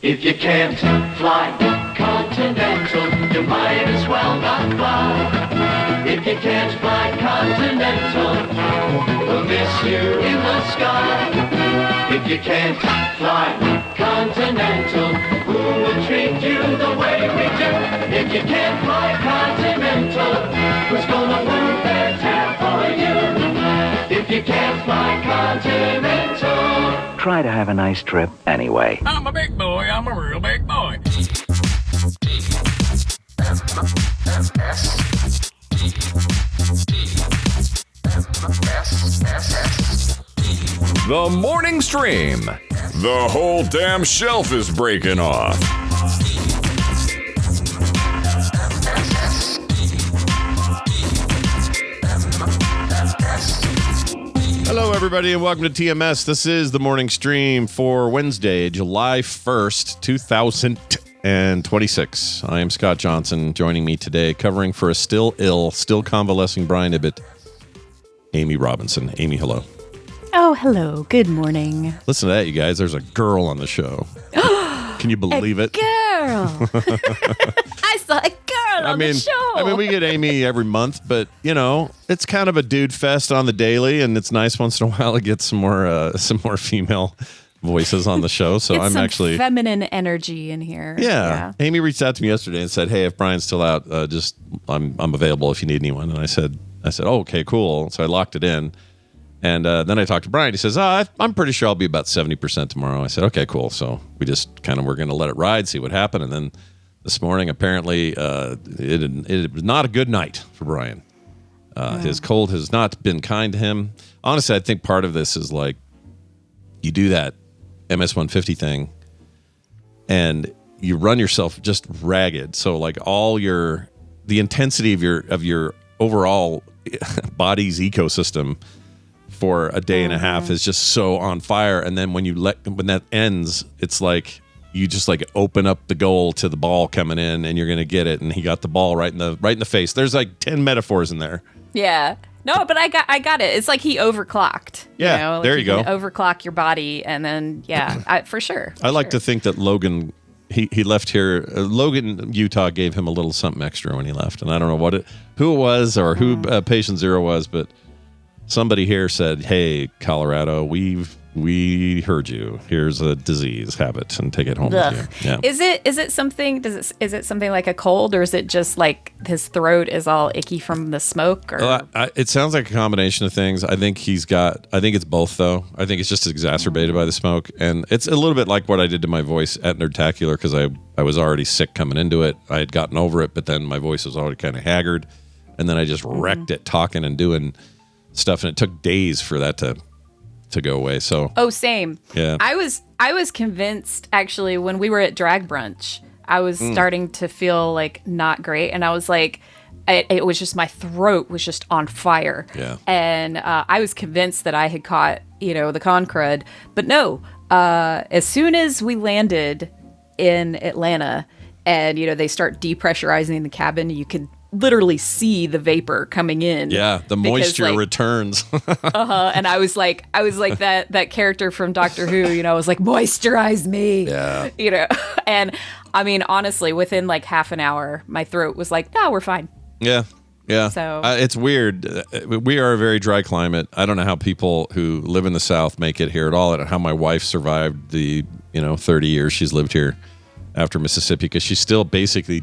If you can't fly continental, you might as well not fly. If you can't fly continental, we'll miss you in the sky. If you can't fly continental, who will treat you the way we do? If you can't fly continental, who's gonna move their tail for you? If you can't fly continental, try to have a nice trip anyway. I'm a big boy. I'm a real big boy. The morning stream. The whole damn shelf is breaking off. Hello, everybody, and welcome to TMS. This is the morning stream for Wednesday, July 1st, 2026. I am Scott Johnson. Joining me today, covering for a still ill, still convalescing Brian Ibbett, Amy Robinson. Amy, hello. Oh, hello. Good morning. Listen to that, you guys. There's a girl on the show. Can you believe it? Girl. I saw a girl on the show. I mean, we get Amy every month, but, you know, it's kind of a dude fest on the daily, and it's nice once in a while to get some more female voices on the show. So Get I'm some actually feminine energy in here. Yeah. Amy reached out to me yesterday and said, "Hey, if Brian's still out, I'm available if you need anyone." And I said, "Oh, okay, cool." So I locked it in. And then I talked to Brian. He says, I'm pretty sure I'll be about 70% tomorrow. I said, okay, cool. So we just we're going to let it ride, see what happened. And then this morning, apparently, it was not a good night for Brian. His cold has not been kind to him. Honestly, I think part of this is like you do that MS-150 thing and you run yourself just ragged. So like the intensity of your overall body's ecosystem for a day and a half is just so on fire, and then when that ends, it's like you just like open up the goal to the ball coming in, and you're gonna get it. And he got the ball right in the face. There's like 10 metaphors in there. Yeah. No, but I got it. It's like he overclocked. Yeah, you know? Like there you go. Overclock your body, and then for sure. I like to think that Logan. He left here. Logan, Utah, gave him a little something extra when he left, and I don't know who it was or who patient zero was, but somebody here said, "Hey, Colorado, we heard you. Here's a disease. Have it and take it home with you." Yeah. Is it something? Is it something like a cold, or is it just like his throat is all icky from the smoke? Or It sounds like a combination of things. I think it's both though. I think it's just exacerbated by the smoke, and it's a little bit like what I did to my voice at Nerdtacular because I was already sick coming into it. I had gotten over it, but then my voice was already kind of haggard, and then I just wrecked it talking and doing stuff, and it took days for that to go away. So same. Yeah. I was convinced actually when we were at drag brunch, I was starting to feel like not great, and I was like, it was just my throat was just on fire. Yeah. And I was convinced that I had caught the con crud, but no. As soon as we landed in Atlanta, and they start depressurizing the cabin, you could literally see the vapor coming in. Yeah, the moisture returns. And I was like that character from Doctor Who, I was like, moisturize me. Yeah. And I mean, honestly, within like half an hour, my throat was like, no, we're fine. Yeah. Yeah. So it's weird. We are a very dry climate. I don't know how people who live in the South make it here at all, and how my wife survived the 30 years she's lived here after Mississippi, because she's still basically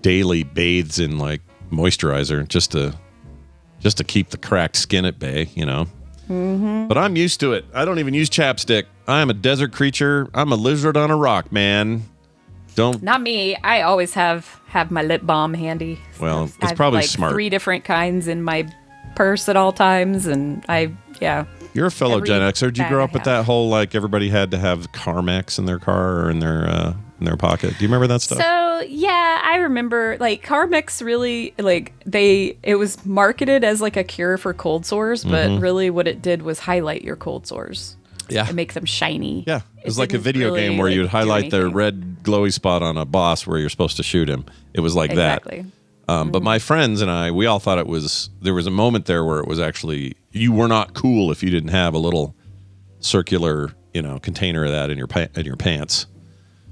daily bathes in like moisturizer just to keep the cracked skin at bay, Mm-hmm. But I'm used to it. I don't even use chapstick. I am a desert creature. I'm a lizard on a rock, man. Not me. I always have my lip balm handy. Well, it's I've probably like smart. 3 different kinds in my purse at all times, and You're a fellow every Gen Xer. Did you grow up bag I with that whole like everybody had to have Carmex in their car or in their pocket? Do you remember that stuff? So yeah, I remember like Carmex really it was marketed as like a cure for cold sores, but really what it did was highlight your cold sores. Yeah. And make them shiny. Yeah. It was like a video game where you'd highlight the red glowy spot on a boss where you're supposed to shoot him. It was like that. But my friends and I, we all thought there was a moment there where it was actually, you were not cool if you didn't have a little circular, container of that in your pants.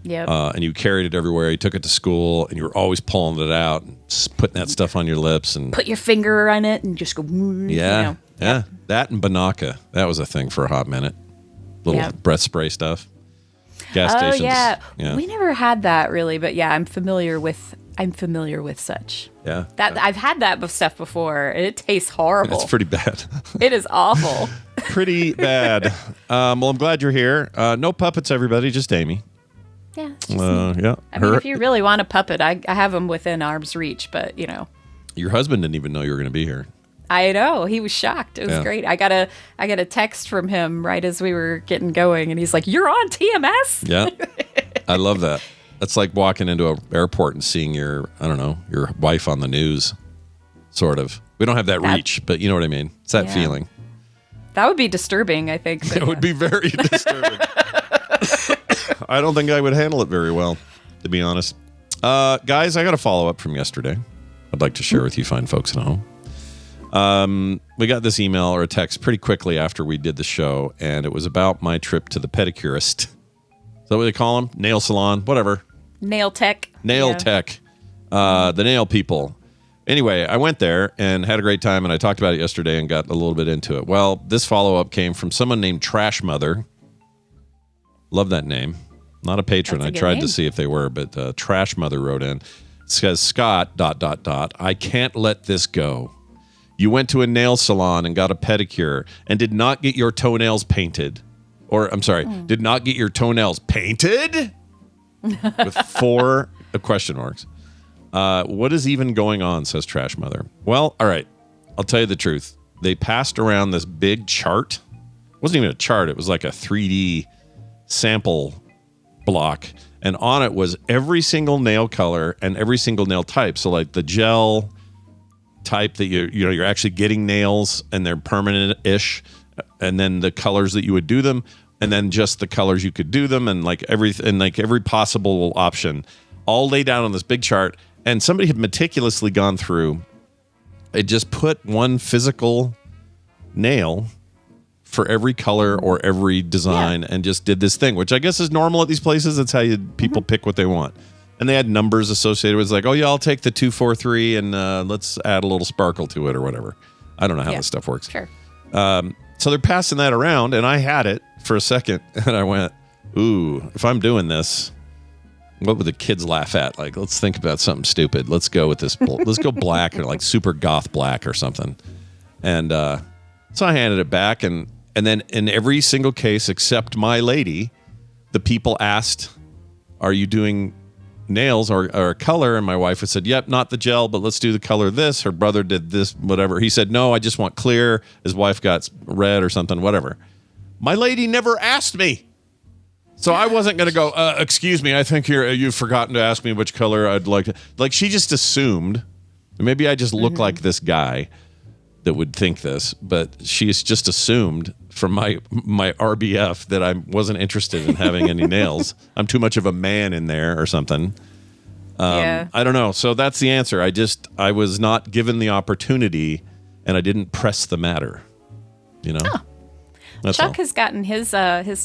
Yep. And you carried it everywhere. You took it to school, and you were always pulling it out, and putting that stuff on your lips, and put your finger on it and just go. yeah. That and Banaka. That was a thing for a hot minute. Little breath spray stuff. Gas stations. Yeah. We never had that really, but yeah, I'm familiar with such. Yeah. I've had that stuff before, and it tastes horrible. It's pretty bad. It is awful. Pretty bad. Well, I'm glad you're here. No puppets, everybody. Just Amy. Yeah. It's just me. Yeah. I mean, if you really want a puppet, I have them within arm's reach, but Your husband didn't even know you were going to be here. I know. He was shocked. It was great. I got a text from him right as we were getting going, and he's like, "You're on TMS?" Yeah. I love that. That's like walking into an airport and seeing your wife on the news, sort of. We don't have that reach, but you know what I mean. It's that feeling. That would be disturbing, I think. It would be very disturbing. I don't think I would handle it very well, to be honest. Guys, I got a follow-up from yesterday. I'd like to share with you fine folks at home. We got this email or a text pretty quickly after we did the show, and it was about my trip to the pedicurist. Is that what they call them? Nail salon? Whatever. Nail tech. Nail tech. The nail people. Anyway, I went there and had a great time, and I talked about it yesterday and got a little bit into it. Well, this follow-up came from someone named Trash Mother. Love that name. Not a patron. I tried to see if they were, but Trash Mother wrote in. It says, Scott, ... I can't let this go. You went to a nail salon and got a pedicure and did not get your toenails painted. Or, I'm sorry, did not get your toenails painted? With 4 question marks. What is even going on, says Trash Mother. Well, all right. I'll tell you the truth. They passed around this big chart. It wasn't even a chart. It was like a 3D sample block. And on it was every single nail color and every single nail type. So like the gel type that you're actually getting nails and they're permanent-ish. And then the colors that you would do them. And then just the colors you could do them. And like every possible option. All laid out on this big chart. And somebody had meticulously gone through. It just put one physical nail for every color or every design and just did this thing, which I guess is normal at these places. That's how people pick what they want. And they had numbers associated with it. Like, oh, yeah, I'll take the 243 and let's add a little sparkle to it or whatever. I don't know how this stuff works. Sure. So they're passing that around, and I had it for a second, and I went, ooh, if I'm doing this, what would the kids laugh at? Like, let's think about something stupid. Let's go with this. Let's go black or like super goth black or something. And so I handed it back, and then in every single case except my lady, the people asked, are you doing nails or color? And my wife had said, yep, not the gel, but let's do the color this. Her brother did this, whatever. He said, no, I just want clear. His wife got red or something, whatever. My lady never asked me. So I wasn't going to go, excuse me, I think you've forgotten to ask me which color I'd like to. Like, she just assumed, maybe I just look like this guy that would think this, but she's just assumed from my RBF that I wasn't interested in having any nails. I'm too much of a man in there or something. I don't know. So that's the answer. I was not given the opportunity, and I didn't press the matter. You know? Oh. Chuck has gotten his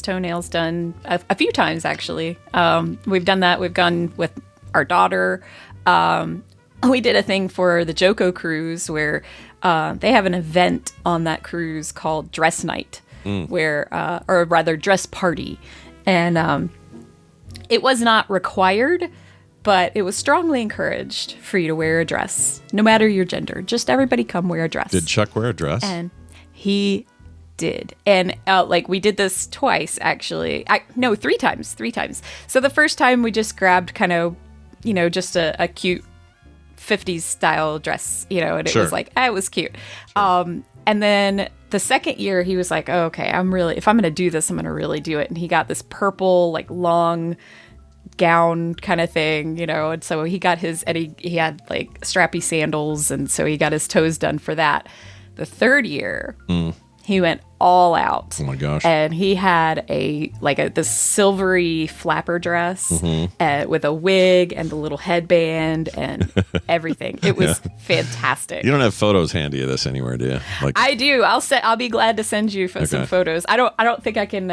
toenails done a few times, actually. We've done that. We've gone with our daughter. We did a thing for the Joko cruise where they have an event on that cruise called Dress Night, or rather Dress Party. And it was not required, but it was strongly encouraged for you to wear a dress, no matter your gender. Just everybody come wear a dress. Did Chuck wear a dress? And he did. And we did this twice, actually. 3 times. So the first time we just grabbed kind of, just a cute 50s style dress, and it was like, it was cute. Sure. And then the second year he was like, oh, okay, if I'm going to do this, I'm going to really do it. And he got this purple, like long gown kind of thing, and so he got he had like strappy sandals. And so he got his toes done for that. The third year, he went all out. Oh my gosh. And he had this silvery flapper dress with a wig and the little headband and everything. It was fantastic. You don't have photos handy of this anywhere, do you? Like, I do. I'll be glad to send you some photos. I don't think I can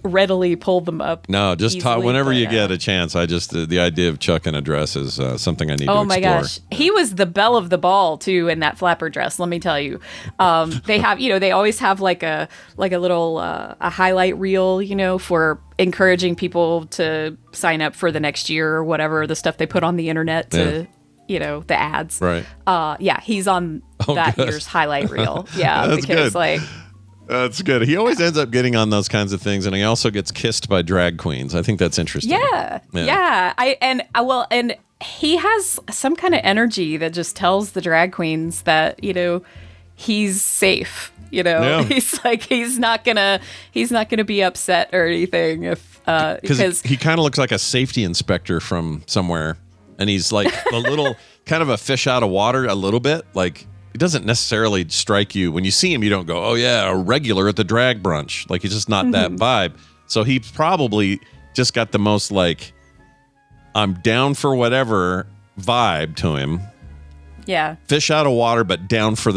readily pull them up. no, just easily, whenever but, you get a chance. I just the idea of Chuck in a dress is something I need to explore. Oh my gosh, he was the belle of the ball too in that flapper dress. Let me tell you, they have they always have like a little a highlight reel for encouraging people to sign up for the next year or whatever, the stuff they put on the internet to the ads. Right. He's on that good. year's highlight reel. Yeah, That's because good. That's good. He always ends up getting on those kinds of things, and he also gets kissed by drag queens. I think that's interesting. Yeah. And he has some kind of energy that just tells the drag queens that he's safe. Yeah. He's not gonna be upset or anything if because he kind of looks like a safety inspector from somewhere, and he's like a little kind of a fish out of water a little bit. Like, he doesn't necessarily strike you when you see him. You don't go, oh yeah, a regular at the drag brunch. Like, he's just not that vibe. So he probably just got the most like, I'm down for whatever vibe to him. Yeah. Fish out of water, but down for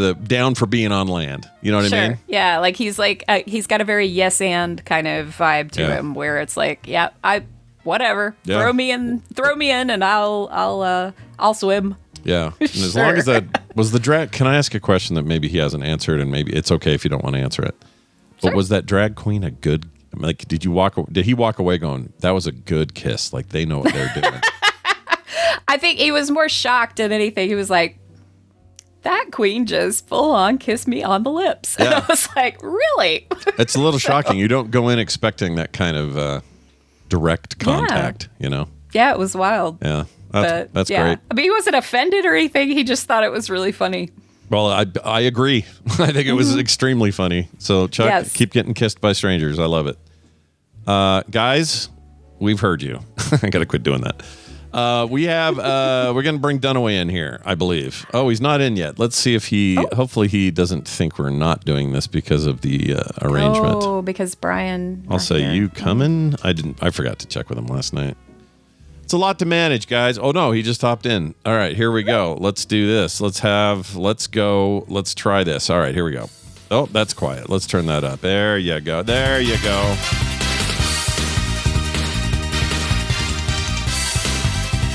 being on land. You know what I mean? Yeah, like he's got a very yes and kind of vibe to him, where it's like, yeah, whatever. Yeah. Throw me in, and I'll swim. Yeah. And as long as that was the drag. Can I ask a question that maybe he hasn't answered, and maybe it's okay if you don't want to answer it? But was that drag queen a good? Like, did he walk away going, that was a good kiss? Like, they know what they're doing. I think he was more shocked than anything. He was like, that queen just full on kissed me on the lips. And I was like, really? It's a little shocking. You don't go in expecting that kind of direct contact, Yeah, it was wild. Yeah. That's great. I mean, he wasn't offended or anything. He just thought it was really funny. Well, I agree. I think it was extremely funny. So, Chuck, keep getting kissed by strangers. I love it. Guys, we've heard you. I got to quit doing that. We're going to bring Dunaway in here, I believe. Oh, he's not in yet. Let's see if hopefully he doesn't think we're not doing this because of the arrangement. Oh, because Brian. I'll say, here. you coming? I forgot to check with him last night. It's a lot to manage, guys. Oh no, he just hopped in. All right, here we go. Let's do this. Let's go. Let's try this. All right, here we go. Oh, that's quiet. Let's turn that up. There you go. There you go.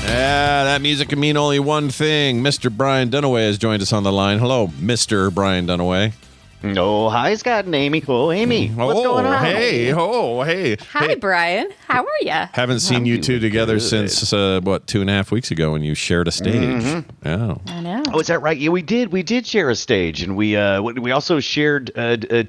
Yeah, that music can mean only one thing. Mr. Brian Dunaway has joined us on the line. Hello, Mr. Brian Dunaway. Oh, hi, Scott and Amy. Cool, Amy. What's going on? Hey. Hi, Hey. Brian. How are you? Haven't seen you two together good. since, 2.5 weeks ago when you shared a stage. Yeah. I know. Oh, is that right? Yeah, we did. We did share a stage, and we also shared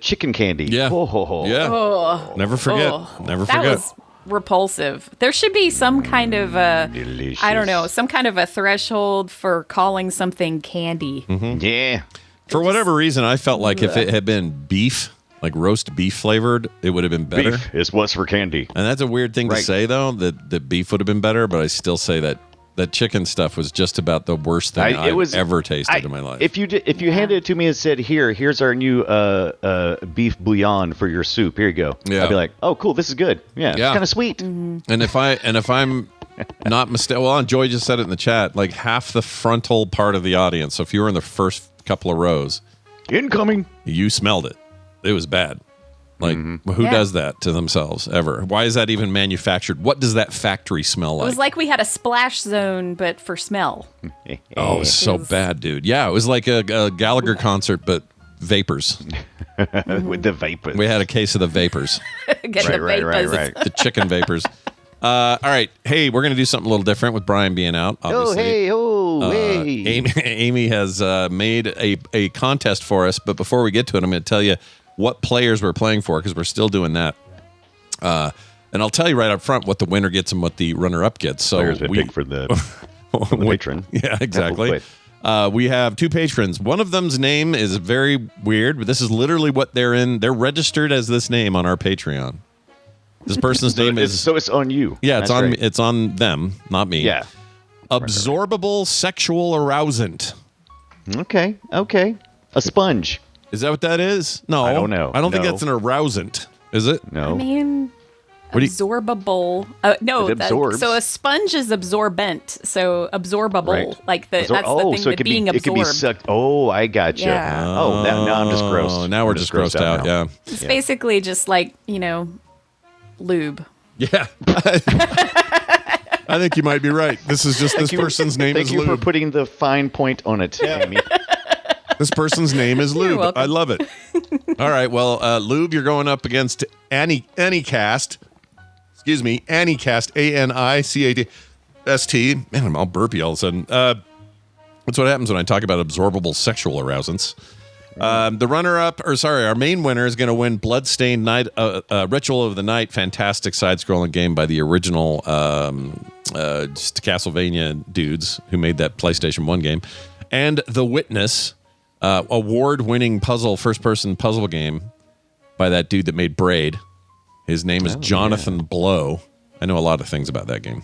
chicken candy. Yeah. Oh. Yeah. Oh, Never forget. Never that forget. was repulsive. There should be some kind of Delicious. I don't know, some kind of a threshold for calling something candy. Yeah. For whatever reason, I felt like if it had been beef, like roast beef flavored, it would have been better. Beef is what's for candy. And that's a weird thing to say, though, that beef would have been better, but I still say that chicken stuff was just about the worst thing I've ever tasted in my life. If you handed it to me and said, here's our new beef bouillon for your soup. Here you go. Yeah. I'd be like, oh, cool. This is good. Yeah. It's kind of sweet. And if I'm not mistaken, well, Joy just said it in the chat, like half the frontal part of the audience. So if you were in the first couple of rows, Incoming. you smelled it. It was bad. Like, who does that to themselves ever? Why is that even manufactured? What does that factory smell It like? was like we had a splash zone, but for smell. Oh, it was so bad, dude. Yeah, it was like a Gallagher concert, but vapors. With the vapors. We had a case of the vapors, Get the vapors. right. the chicken vapors. All right. Hey, we're going to do something a little different with Brian being out, obviously. Hey. Amy has made a contest for us, but before we get to it, I'm going to tell you what players we're playing for, because we're still doing that. And I'll tell you right up front what the winner gets and what the runner-up gets. So Players we pick for the patron. Yeah, exactly. We have two patrons. One of them's name is very weird, but this is literally what they're in. They're registered as this name on our Patreon. This person's name is... So it's on you. Yeah, That's right. it's on them, not me. Yeah. Absorbable sexual arousant. Okay. A sponge. Is that what that is? No. I don't know. I don't think No. that's an arousant. Is it? No. I mean, What do you- absorbable. No, It absorbs. so a sponge is absorbent. So absorbable, Right. like that's the thing so with being it could be absorbed. sucked. Oh, I got you. Yeah. Oh, now I'm just gross. Now we're I'm just grossed out. now. Yeah. It's basically just like lube. Yeah. I think you might be right. This is just this person's name Thank is you for Lube. putting the fine point on it, Amy. This person's name is Lube. welcome. I love it. All right. Well, Lube, you're going up against Anycast. Excuse me, Anycast. ANICAST. Man, I'm all burpy all of a sudden. That's what happens when I talk about absorbable sexual arousants. The runner-up, our main winner is going to win Bloodstained Night, Ritual of the Night, fantastic side-scrolling game by the original just Castlevania dudes who made that PlayStation 1 game, and The Witness, award-winning first-person puzzle game by that dude that made Braid. His name is Jonathan Blow. I know a lot of things about that game.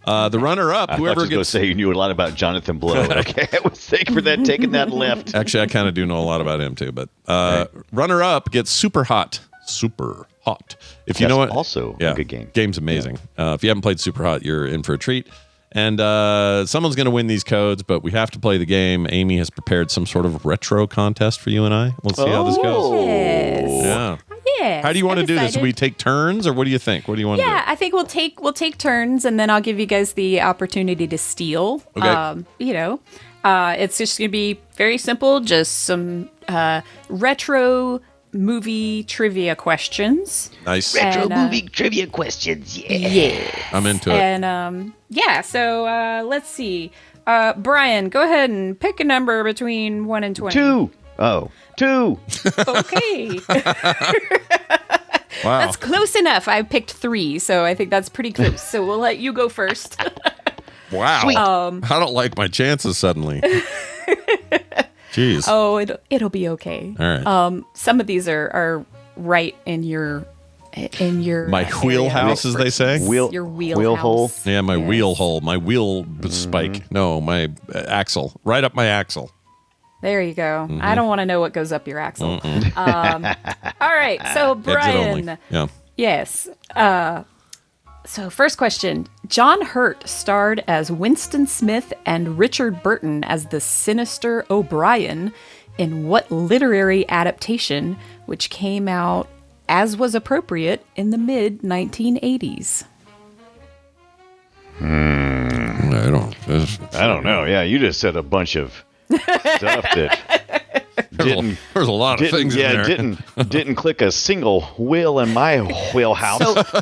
The runner-up, I whoever was going to gets... say you knew a lot about Jonathan Blow. Okay, I was thank for that taking that left. Actually, I kind of do know a lot about him too. But runner-up gets Super Hot. Super Hot. If you That's know what, also a good game. Game's amazing. If you haven't played Super Hot, you're in for a treat. And someone's going to win these codes, but we have to play the game. Amy has prepared some sort of retro contest for you and I. Let's see how this goes. Yes. Yeah. Yes. How do you want to do this? Excited. We take turns, or what do you think? What do you want to do? Yeah, I think we'll take turns, and then I'll give you guys the opportunity to steal. Okay. It's just gonna be very simple, just some retro movie trivia questions. Nice. And, trivia questions. Yeah. Yeah. I'm into it. And so let's see. Brian, go ahead and pick a number between 1 and 20. 2. Oh, 2. Okay. Wow. That's close enough. I picked 3, so I think that's pretty close. So we'll let you go first. Wow. Sweet. I don't like my chances suddenly. Jeez. Oh, it'll be okay. All right. Some of these are right in your My wheelhouse, as they say. your wheelhouse. hole. Yeah, my Yes. wheel hole, my wheel spike. No, my axle. Right up my axle. There you go. Mm-hmm. I don't want to know what goes up your axle. All right. So Exit Brian, only. Yeah. yes. So first question: John Hurt starred as Winston Smith and Richard Burton as the sinister O'Brien in what literary adaptation, which came out as was appropriate in the mid 1980s? I don't know. Yeah, you just said a bunch of stuff that There's a lot of things in there. didn't click a single wheel in my wheelhouse.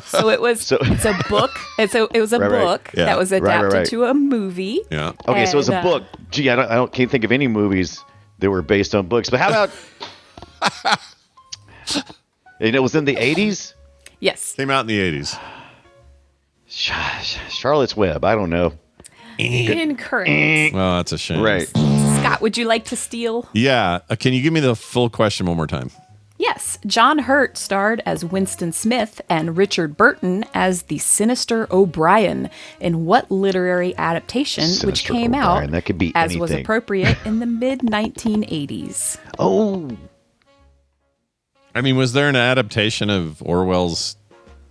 So it's a book. It was a Right, right. book Yeah. that was adapted right. to a movie. Yeah. Okay, so it's a And, book. Gee, can't think of any movies that were based on books. But how about? And it was in the 80s. Yes. Came out in the 80s. Charlotte's Web. I don't know. Incorrect. Well, that's a shame. Right. Scott, would you like to steal? Yeah. Can you give me the full question one more time? Yes. John Hurt starred as Winston Smith and Richard Burton as the sinister O'Brien in what literary adaptation, which Sinister came O'Brien. out That could be as was anything. appropriate in the mid 1980s? Oh, I mean, was there an adaptation of Orwell's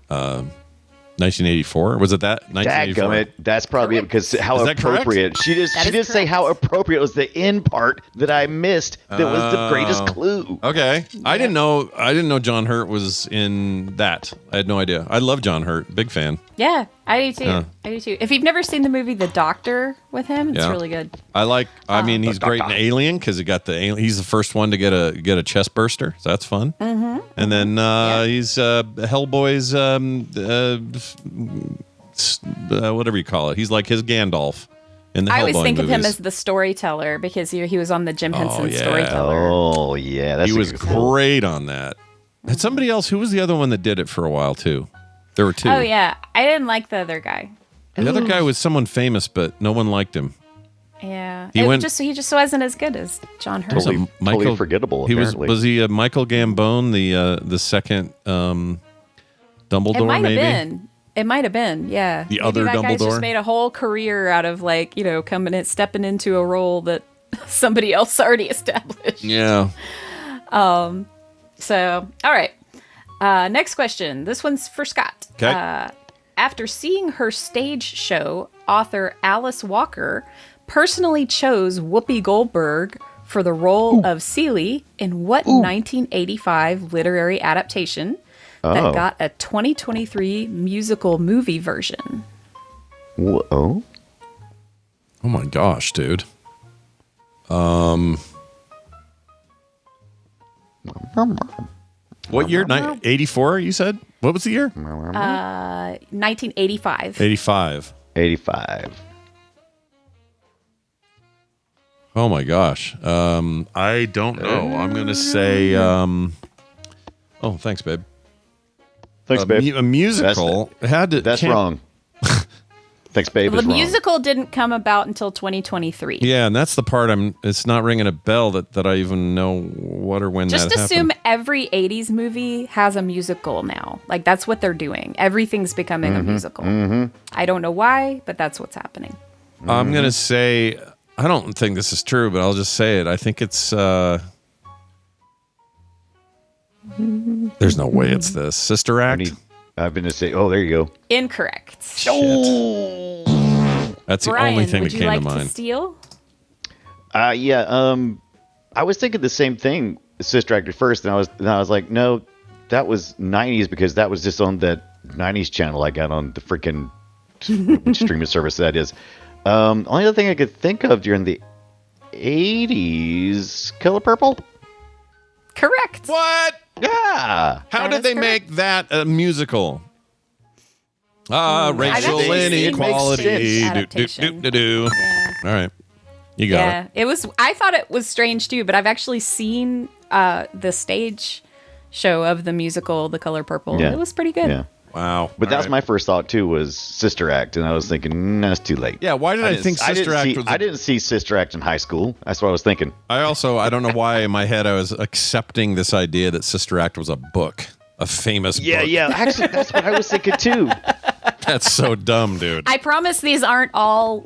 1984? Was it that? 1984? dadgummit. That's probably it because how Is that correct? appropriate. She That did is say correct. how appropriate was the end part that I missed. That was the greatest clue. Okay. I didn't know John Hurt was in that. I had no idea. I love John Hurt. Big fan. Yeah, I do too. Yeah. I do too. If you've never seen the movie The Doctor with him, it's Yeah. really good. I mean, he's great in Alien because he's the first one to get a chest burster. So that's fun. Mm-hmm. And then he's Hellboy's whatever you call it. He's like his Gandalf in the Hellboy I always think movies. of him as the storyteller because he was on the Jim Henson yeah. Storyteller. Oh yeah, that's He a was good clue. great on that. And somebody else, who was the other one that did it for a while too? There were two. Oh yeah, I didn't like the other guy. The other guy was someone famous, but no one liked him. Yeah, He he just wasn't as good as John Hurt. Was it Totally forgettable, He apparently. was he Michael Gambone, the second Dumbledore? It might maybe. have been. It might have been. Yeah. The Maybe other that guy's Dumbledore? just made a whole career out of stepping into a role that somebody else already established. Yeah. So, all right. Next question. This one's for Scott. Okay. After seeing her stage show, author Alice Walker personally chose Whoopi Goldberg for the role of Celie in what 1985 literary adaptation that got a 2023 musical movie version? Whoa. Oh my gosh, dude. What year? 84, you said? What was the year? 1985. 85. 85. Oh my gosh. I don't know. I'm going to say, oh, thanks, babe. Thanks, babe. A musical had to. That's wrong. Thanks, babe. The is wrong. musical didn't come about until 2023. Yeah, and that's the part it's not ringing a bell that I even know what or when Just that assume happened. every 80s movie has a musical now. Like, that's what they're doing. Everything's becoming a musical. I don't know why, but that's what's happening. I'm going to say, I don't think this is true, but I'll just say it. I think it's, there's no way it's this. Sister Act? I've been to say, oh, there you go. Incorrect. Oh. That's the Brian, only thing that would you came like to mind. to steal? Yeah. I was thinking the same thing, Sister Act at first, and I was like, no, that was 90s because that was just on that 90s channel I got on the freaking streaming service that is. Only other thing I could think of during the 80s, Color Purple? Correct. What? Yeah. How That did is they correct. make that a musical? Racial actually seen inequality. the Do, adaptation. do. Yeah. All right. You got Yeah, it. it was. I thought it was strange too, but I've actually seen the stage show of the musical The Color Purple. Yeah. It was pretty good. Yeah. Wow. But All that's right. my first thought too was Sister Act, and I was thinking, that's too late. Yeah, why did I think Sister Act was... I didn't see Sister Act in high school. That's what I was thinking. I don't know why in my head I was accepting this idea that Sister Act was a book. A famous book. Yeah. Actually, that's what I was thinking too. That's so dumb, dude. I promise these aren't all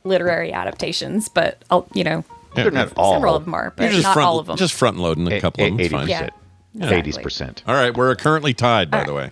literary adaptations, but They're not all. several of them are, but You're just not front, all of them. Just front loading a couple of them. It's fine. 80%. Yeah, 80%. All right, we're currently tied, by All the way.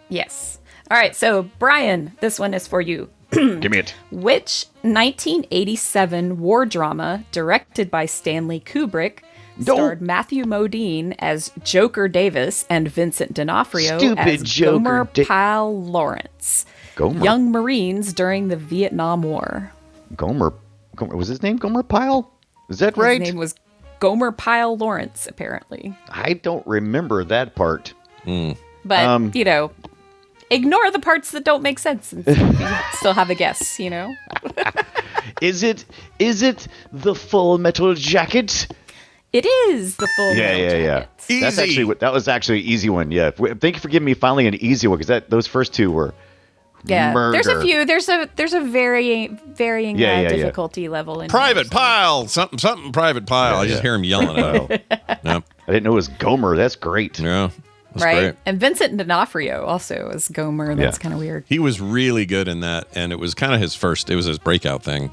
Yes. All right. So Brian, this one is for you. Give me it. Which 1987 war drama directed by Stanley Kubrick starred Matthew Modine as Joker Davis and Vincent D'Onofrio Stupid as Joker Gomer Pyle Lawrence, Gomer. young Marines during the Vietnam War? Gomer. Was his name Gomer Pyle? Is that right? His name was Gomer Pyle Lawrence, apparently. I don't remember that part. But, ignore the parts that don't make sense and see if you still have a guess, Is it the Full Metal Jacket? It is the full Metal Jacket. That's actually that was actually an easy one. Yeah. Thank you for giving me finally an easy one because those first two were Yeah, murder. there's a few. There's a varying Yeah. difficulty level in Private here, so- Pile. Something Private Pile. I just hear him yelling at it. Yep. I didn't know it was Gomer. That's great. Yeah. That's right? great. And Vincent D'Onofrio also as Gomer. That's Yeah. kind of weird. He was really good in that, and it was kind of his breakout thing.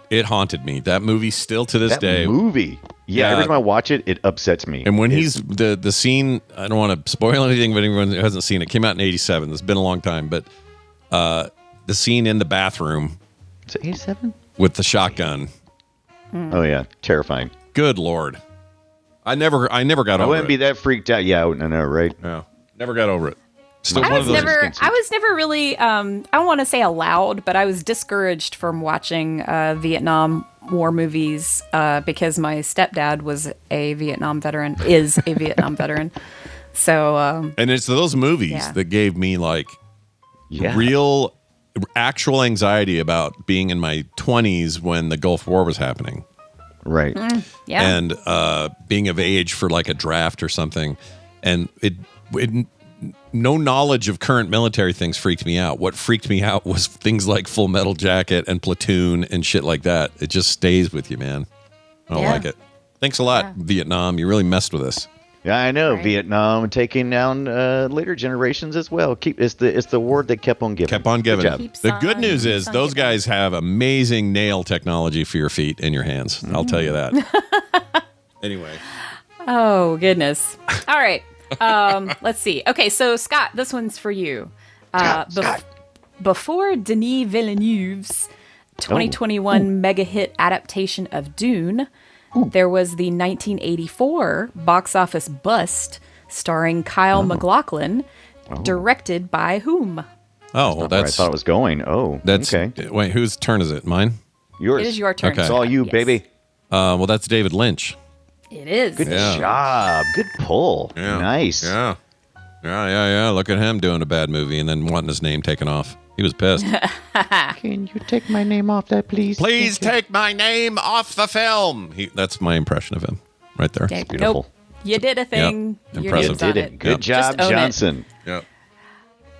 It haunted me. That movie still to this That day. movie. Yeah, every time I watch it, it upsets me. And when It's- he's the scene, I don't want to spoil anything, but anyone who hasn't seen it, came out in '87. It's been a long time, but the scene in the bathroom is it 87? with the shotgun. Oh yeah, terrifying. Good Lord, I never got I over wouldn't it. be that freaked out. Yeah, I know, right? Yeah, never got over it. Still I one of was those. never really. I don't want to say allowed, but I was discouraged from watching Vietnam War movies because my stepdad was a Vietnam veteran. Is a Vietnam veteran. So And it's those movies Yeah. that gave me like Yeah. real, actual anxiety about being in my 20s when the Gulf War was happening. Right. yeah. And being of age for like a draft or something, and it no knowledge of current military things freaked me out. What freaked me out was things like Full Metal Jacket and Platoon and shit like that. It just stays with you, man. I don't Yeah. like it. Thanks a lot, Vietnam. You really messed with us. Yeah, I know. Right. Vietnam taking down later generations as well. It's the word that kept on giving. Kept on giving. Good job. Keeps The on- good news keeps is on those giving. guys have amazing nail technology for your feet and your hands. I'll tell you that. Anyway. Oh, goodness. All right. Let's see. Okay, so Scott, this one's for you. Scott. Before Denis Villeneuve's 2021 mega hit adaptation of Dune, there was the 1984 box office bust starring Kyle MacLachlan, directed by whom? Oh, well, Where I that's thought it was going. Oh, that's okay. Wait, whose turn is it? Mine? Yours. It is your turn. Okay. It's all you, Yes. baby. Well, that's David Lynch. It is. Good Yeah. job. Good pull. Yeah. Nice. Yeah. Look at him doing a bad movie and then wanting his name taken off. He was pissed. Can you take my name off that, please? Please take my name off the film. That's my impression of him right there. Okay, beautiful. Nope. You did a thing. Yep. Your Impressive. name's on Did it. Good Just job, own it. Johnson. Yeah.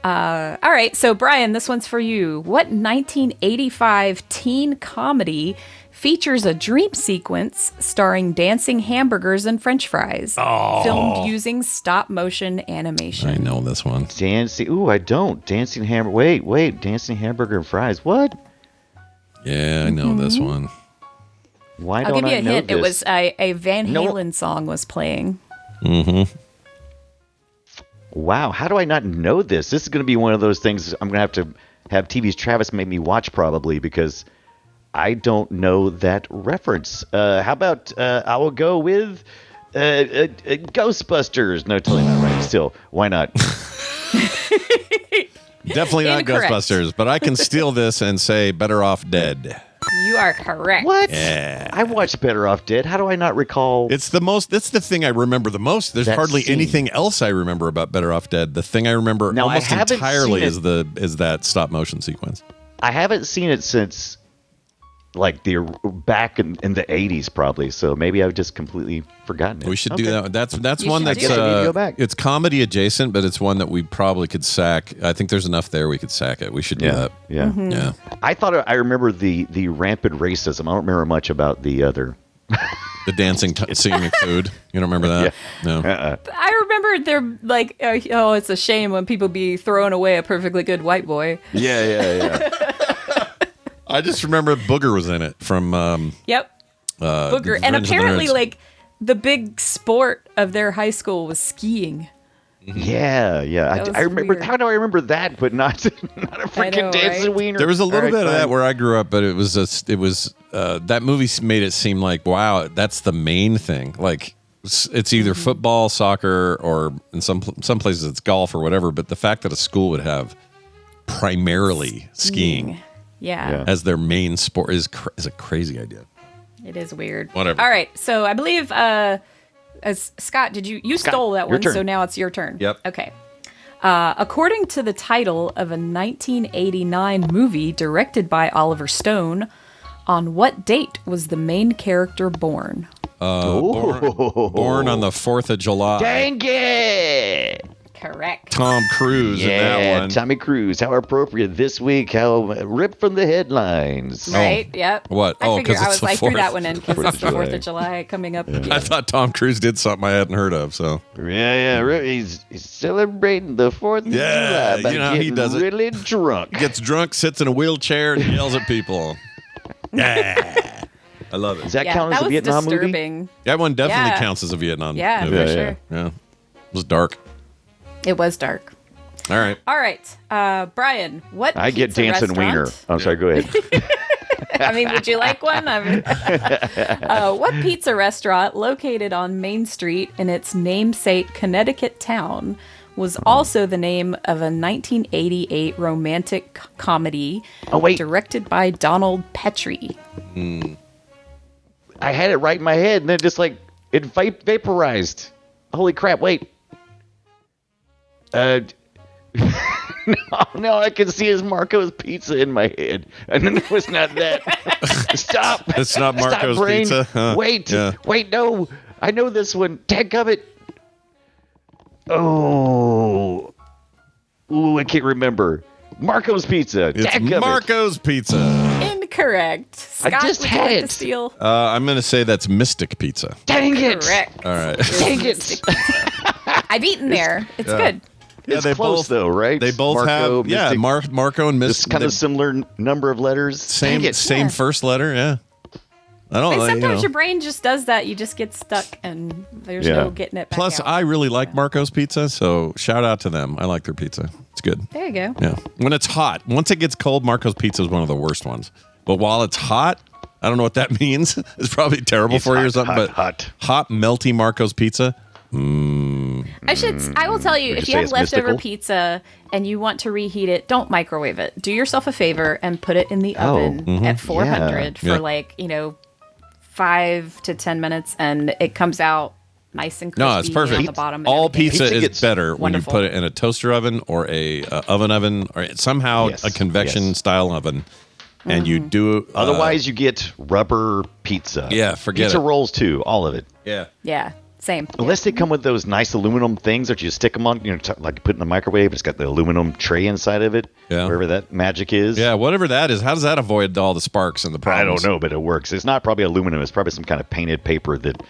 All right, so Brian, this one's for you. What 1985 teen comedy features a dream sequence starring dancing hamburgers and french fries, filmed using stop motion animation? I know this one. Dancing. Ooh, I don't. Dancing hamburger. Wait. Dancing hamburger and fries. What? Yeah, I know this one. Why I'll don't give you I a know hint. this? It was a Van No. Halen song was playing. Wow, how do I not know this? This is going to be one of those things I'm going to have TV's Travis make me watch probably because I don't know that reference. How about I will go with Ghostbusters. No, totally not right. Still, why not? Definitely not Incorrect. Ghostbusters, but I can steal this and say Better Off Dead. You are correct. What? Yeah. I watched Better Off Dead. How do I not recall? It's the thing I remember the most. There's That hardly scene. anything else I remember about Better Off Dead. The thing I remember Now, I almost haven't entirely seen it. is that stop motion sequence. I haven't seen it since like the back in the 80s probably. So maybe I've just completely forgotten it. We should Okay. do that. That's You one should that's do it. I need to go back. it's comedy adjacent, but it's one that we probably could sack. I think there's enough there we could sack it. We should do Yeah. that. Yeah. Mm-hmm. Yeah. I thought I remember the rampant racism. I don't remember much about the other. The dancing singing food. You don't remember that? No. I remember they're like, oh, it's a shame when people be throwing away a perfectly good white boy. Yeah. I just remember Booger was in it from Yep. Booger. And Revenge of the apparently, Nerds. like, the big sport of their high school was skiing. Yeah. That was I remember. weird. How do I remember that? But not a freaking know, dancing right? wiener. There was a little All right, bit of fine. that where I grew up, but it was that movie made it seem like, wow, that's the main thing. Like it's either Mm-hmm. football, soccer, or in some places it's golf or whatever. But the fact that a school would have primarily skiing Yeah. as their main sport is a crazy idea. It is weird. Whatever. All right. So I believe, as Scott, you stole that your one, turn. so now it's your turn. Yep. Okay. According to the title of a 1989 movie directed by Oliver Stone, on what date was the main character born? Born on the 4th of July. Dang it! Correct. Tom Cruise in that Yeah, one. Tommy Cruise. How appropriate this week. How ripped from the headlines. Right? Yep. What? I Oh, figured 'cause it's the I threw 4th. that one in because 4th it's of the 4th July. of July coming up. I thought Tom Cruise did something I hadn't heard of. So He's celebrating the 4th of Yeah, July by you know how he getting does it. really drunk. gets drunk, sits in a wheelchair, and yells at people. Yeah, I love Does it. that Yeah, count as that a was Vietnam movie? disturbing. That one definitely Yeah. counts as a Vietnam Yeah, movie. for Yeah, sure. Yeah, it was dark. It was dark. All right. All right, Brian, what I get pizza dancing wiener. restaurant- I'm sorry, go ahead. I mean, would you like one? I mean, what pizza restaurant located on Main Street in its namesake Connecticut town was also the name of a 1988 romantic comedy Oh, wait. directed by Donald Petrie? I had it right in my head, and then just like it vaporized. Holy crap! Wait. No, I can see his Marco's Pizza in my head, and then it was not that. Stop! It's not Stop, Marco's brain. Pizza? Huh. Wait, Yeah. wait, no, I know this one. Dadgummit. Oh, ooh, I can't remember. Marco's Pizza. It's Dadgummit. Marco's Pizza. Incorrect. Scott, just would you had like to it. steal? I'm going to say that's Mystic Pizza. Dang it! Correct. All right. Dang it! I've eaten there. It's good. Yeah, It's close though, right? They both Marco, have, yeah, Mystic. Marco and It's Mystic. kind of similar number of letters. Same Dang it. same first letter, yeah. I don't. But like, sometimes your brain just does that. You just get stuck, and there's no getting it back Plus, out. I really like Marco's Pizza, so shout out to them. I like their pizza. It's good. There you go. Yeah. When it's hot. Once it gets cold, Marco's Pizza is one of the worst ones. But while it's hot, I don't know what that means. It's probably terrible for you or something. Hot, melty Marco's Pizza. I will tell you, if you have leftover pizza and you want to reheat it, don't microwave it. Do yourself a favor and put it in the oven at 400 for 5 to 10 minutes, and it comes out nice and crispy. No, it's perfect. On the bottom. All pizza is better when you wonderful. put it in a toaster oven or a oven or somehow a convection style oven. And you do. Otherwise, you get rubber pizza. Yeah, forget pizza it. rolls too, all of it. Yeah. Yeah. Same. Unless they come with those nice aluminum things that you stick them on, like you put in the microwave. It's got the aluminum tray inside of it. Yeah. Wherever that magic is. Yeah, whatever that is. How does that avoid all the sparks and the problems? I don't know, but it works. It's not probably aluminum. It's probably some kind of painted paper that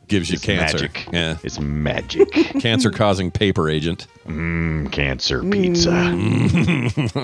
gives you cancer. Magic. Yeah. It's magic. Cancer-causing paper agent. Cancer pizza.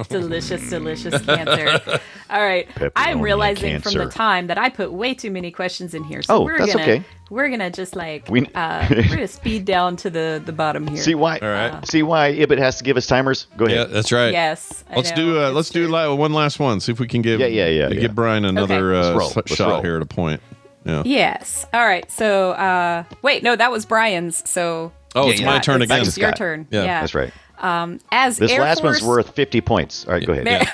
Delicious cancer. All right. I'm realizing from the time that I put way too many questions in here. So we're gonna just we're gonna speed down to the bottom here. See why? All right. See why Ibit has to give us timers? Go ahead. Yeah, that's right. Yes. Let's do one last one. See if we can give give Brian another shot here at a point. Yeah. Yes. All right. So wait, no, that was Brian's. So it's my turn again. It's your turn. Yeah. That's right. As this Air last Force, one's worth 50 points. All right, go ahead.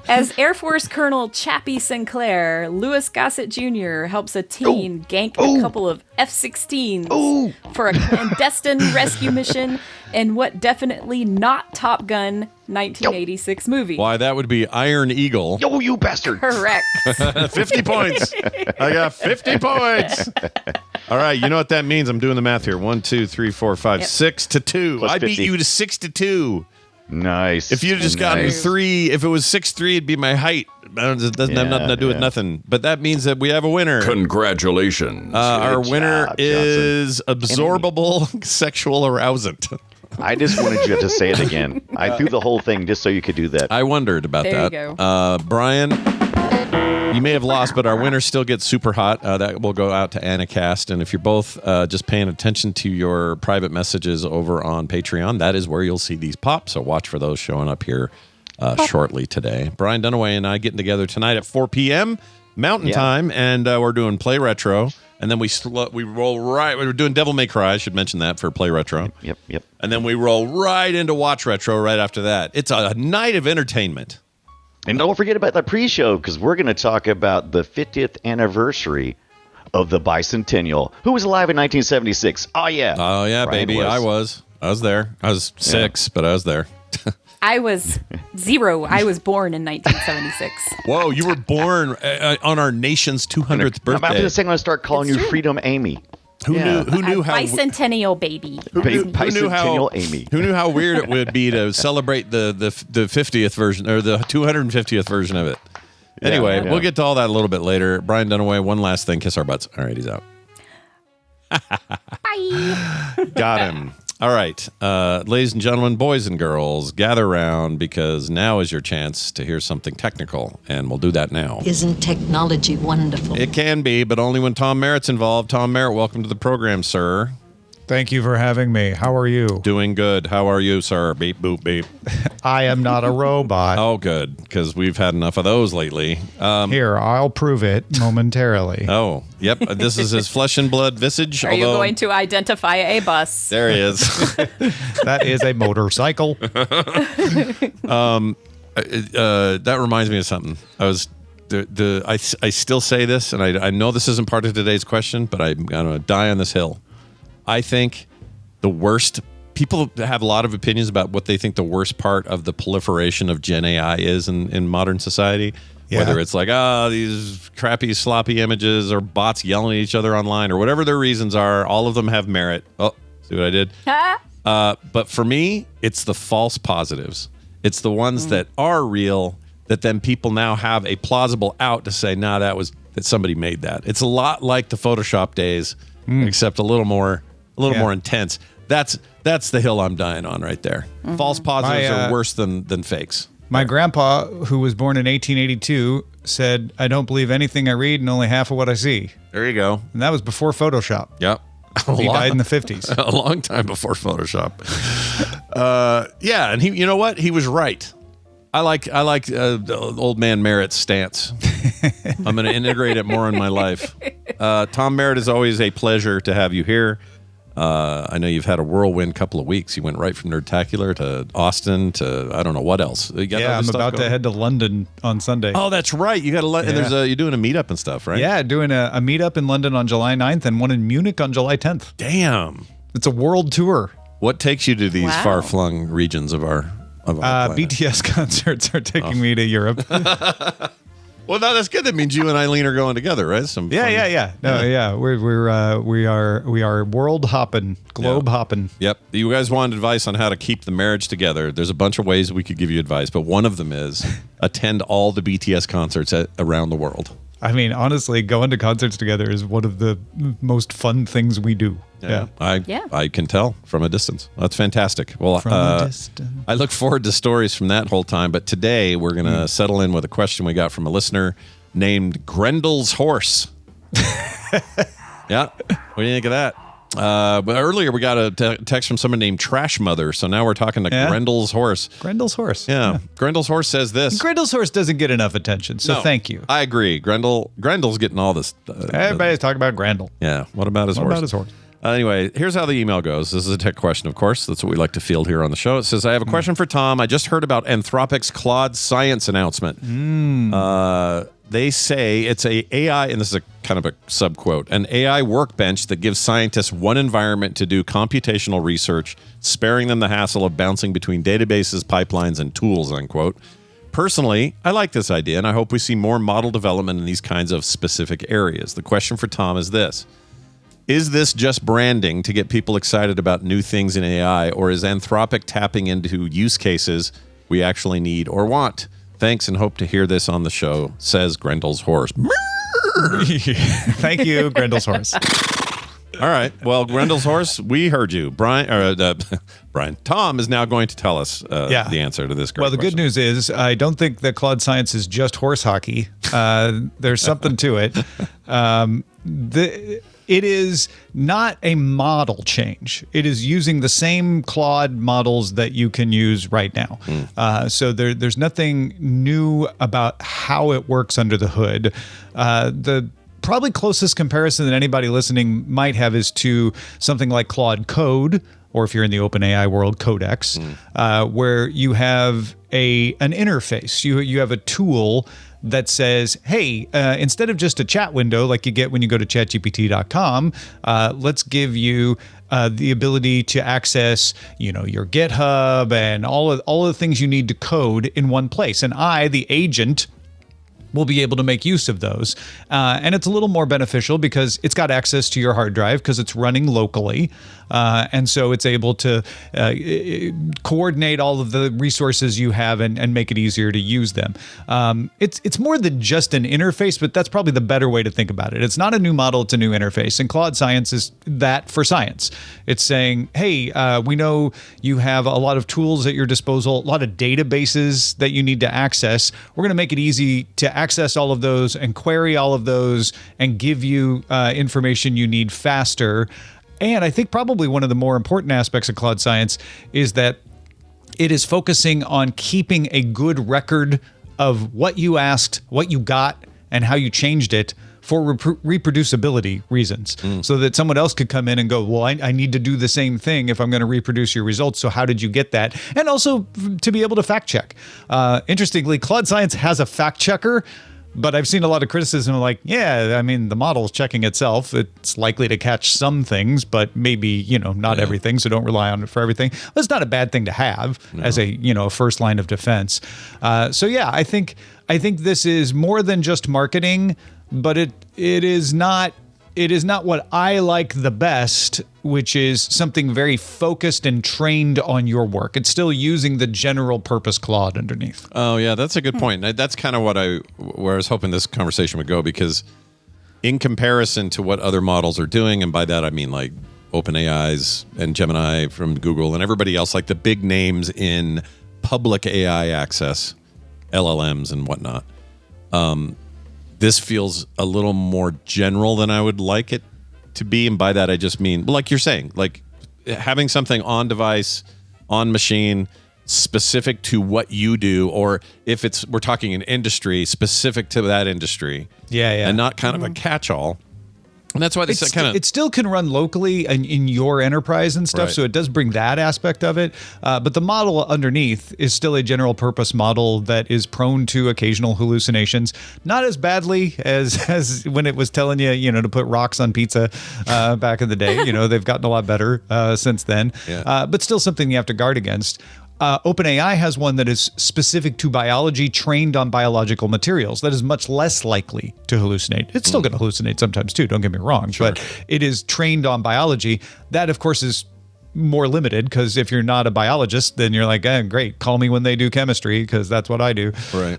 As Air Force Colonel Chappie Sinclair, Louis Gossett Jr. helps a teen gank a couple of F-16s for a clandestine rescue mission in what definitely not Top Gun 1986 movie. Why, that would be Iron Eagle. Yo, you bastard. Correct. 50 points. I got 50 points. All right, you know what that means. I'm doing the math here. 1, 2, 3, 4, 5, 6 to 2. Plus I beat 50. you to 6 to 2. Nice. If you'd just gotten 3, if it was 6'3", it'd be my height. It doesn't have nothing to do with nothing. But that means that we have a winner. Congratulations. Our winner is absorbable sexual arousant. I just wanted you to say it again. I threw the whole thing just so you could do that. I wondered about that. There you go. Brian, you may have lost, but our winner still gets super hot. That will go out to Anacast. And if you're both just paying attention to your private messages over on Patreon, that is where you'll see these pop. So watch for those showing up here shortly today. Brian Dunaway and I getting together tonight at 4 p.m. Mountain Time, and we're doing Play Retro. And then we roll right. We're doing Devil May Cry. I should mention that for Play Retro. Yep. And then we roll right into Watch Retro right after that. It's a night of entertainment. And don't forget about the pre-show, because we're going to talk about the 50th anniversary of the bicentennial. Who was alive in 1976? Oh, yeah. Oh, yeah, Brian baby. I was there. I was 6, but I was there. I was 0. I was born in 1976. Whoa, you were born on our nation's 200th birthday. I'm going to start calling It's you true. Freedom Amy. Who knew how bicentennial baby. Bicentennial Amy. Who knew how weird it would be to celebrate the 50th version or the 250th version of it? Anyway, we'll get to all that a little bit later. Brian Dunaway, one last thing. Kiss our butts. All right, he's out. Bye. Got him. All right. Ladies and gentlemen, boys and girls, gather around because now is your chance to hear something technical, and we'll do that now. Isn't technology wonderful? It can be, but only when Tom Merritt's involved. Tom Merritt, welcome to the program, sir. Thank you for having me. How are you? Doing good. How are you, sir? Beep, boop, beep. I am not a robot. Oh, good, because we've had enough of those lately. Here, I'll prove it momentarily. Oh, yep. This is his flesh and blood visage. Are you going to identify a bus? There he is. That is a motorcycle. That reminds me of something. I still say this, and I know this isn't part of today's question, but I'm going to die on this hill. I think the worst people have a lot of opinions about what they think the worst part of the proliferation of Gen AI is in modern society. Yeah. Whether it's like, these crappy, sloppy images or bots yelling at each other online or whatever their reasons are, all of them have merit. Oh, see what I did? But for me, it's the false positives. It's the ones that are real that then people now have a plausible out to say, that somebody made that. It's a lot like the Photoshop days, except a little more intense. That's the hill I'm dying on right there. False positives are worse than fakes. My grandpa, who was born in 1882, said, "I don't believe anything I read and only half of what I see." There you go. And that was before Photoshop. Yep. He died in the 50s. A long time before Photoshop. Yeah, and you know what? He was right. I like Old Man Merritt's stance. I'm going to integrate it more in my life. Tom Merritt, is always a pleasure to have you here. I know you've had a whirlwind couple of weeks. You went right from Nerdtacular to Austin to I don't know what else. Yeah, I'm about to head to London on Sunday. Oh, that's right. You got to and you're doing a meetup and stuff, right? Yeah, doing a meetup in London on July 9th and one in Munich on July 10th. Damn. It's a world tour. What takes you to these far-flung regions of our planet? BTS concerts are taking me to Europe. Well, no, that's good. That means you and Eileen are going together, right? Yeah. We are world hopping, globe hopping. Yep. You guys wanted advice on how to keep the marriage together. There's a bunch of ways we could give you advice, but one of them is attend all the BTS concerts around the world. I mean, honestly, going to concerts together is one of the most fun things we do. Yeah. I can tell from a distance. That's fantastic. Well, from a distance. I look forward to stories from that whole time. But today we're going to settle in with a question we got from a listener named Grendel's Horse. Yeah. What do you think of that? But earlier we got a text from someone named Trash Mother. So now we're talking to Grendel's Horse. Grendel's Horse. Yeah. Grendel's Horse says this. Grendel's Horse doesn't get enough attention. So thank you. I agree. Grendel's getting all this. Everybody's talking about Grendel. Yeah. What about his horse? Anyway, here's how the email goes. This is a tech question, of course. That's what we like to field here on the show. It says, I have a question for Tom. I just heard about Anthropic's Claude Science announcement. They say it's a AI, and this is a kind of a subquote, an AI workbench that gives scientists one environment to do computational research, sparing them the hassle of bouncing between databases, pipelines, and tools, unquote. Personally, I like this idea, and I hope we see more model development in these kinds of specific areas. The question for Tom is this. Is this just branding to get people excited about new things in AI, or is Anthropic tapping into use cases we actually need or want? Thanks, and hope to hear this on the show, says Grendel's Horse. Thank you, Grendel's Horse. All right. Well, Grendel's Horse, we heard you. Brian, Tom is now going to tell us the answer to this great question. Good news is I don't think that Claude Science is just horse hockey. There's something to it. It is not a model change. It is using the same Claude models that you can use right now. So there's nothing new about how it works under the hood. The probably closest comparison that anybody listening might have is to something like Claude Code, or if you're in the OpenAI world, Codex, where you have an interface. You have a tool that says, hey, instead of just a chat window like you get when you go to chatgpt.com, let's give you the ability to access, your GitHub and all of the things you need to code in one place. And I, the agent, will be able to make use of those. And it's a little more beneficial because it's got access to your hard drive because it's running locally. And so it's able to coordinate all of the resources you have and make it easier to use them. It's more than just an interface, but that's probably the better way to think about it. It's not a new model, it's a new interface. And Claude Science is that for science. It's saying, hey, we know you have a lot of tools at your disposal, a lot of databases that you need to access. We're going to make it easy to access all of those and query all of those and give you information you need faster. And I think probably one of the more important aspects of Claude Science is that it is focusing on keeping a good record of what you asked, what you got, and how you changed it for reproducibility reasons. So that someone else could come in and go, well, I need to do the same thing if I'm going to reproduce your results. So how did you get that? And also to be able to fact check. Interestingly, Claude Science has a fact checker, but I've seen a lot of criticism like, the model's checking itself. It's likely to catch some things, but maybe, not everything. So don't rely on it for everything. That's not a bad thing to have as a first line of defense. I think this is more than just marketing, but it is not what I like the best, which is something very focused and trained on your work. It's still using the general purpose Claude underneath. Oh, yeah, that's a good point. That's kind of where I was hoping this conversation would go, because in comparison to what other models are doing, and by that I mean like OpenAI's and Gemini from Google and everybody else, like the big names in public AI access, LLMs and whatnot, This feels a little more general than I would like it to be. And by that, I just mean, like you're saying, like having something on device, on machine, specific to what you do, or if we're talking an industry, specific to that industry. Yeah. And not kind of a catch-all. And that's why they kind of... It still can run locally in your enterprise and stuff, Right. so it does bring that aspect of it. But the model underneath is still a general purpose model that is prone to occasional hallucinations. Not as badly as when it was telling you, to put rocks on pizza back in the day. They've gotten a lot better since then. Yeah. But still something you have to guard against. OpenAI has one that is specific to biology, trained on biological materials. That is much less likely to hallucinate. It's still going to hallucinate sometimes too, don't get me wrong, but it is trained on biology. That, of course, is more limited because if you're not a biologist, then you're like, great, call me when they do chemistry because that's what I do. Right.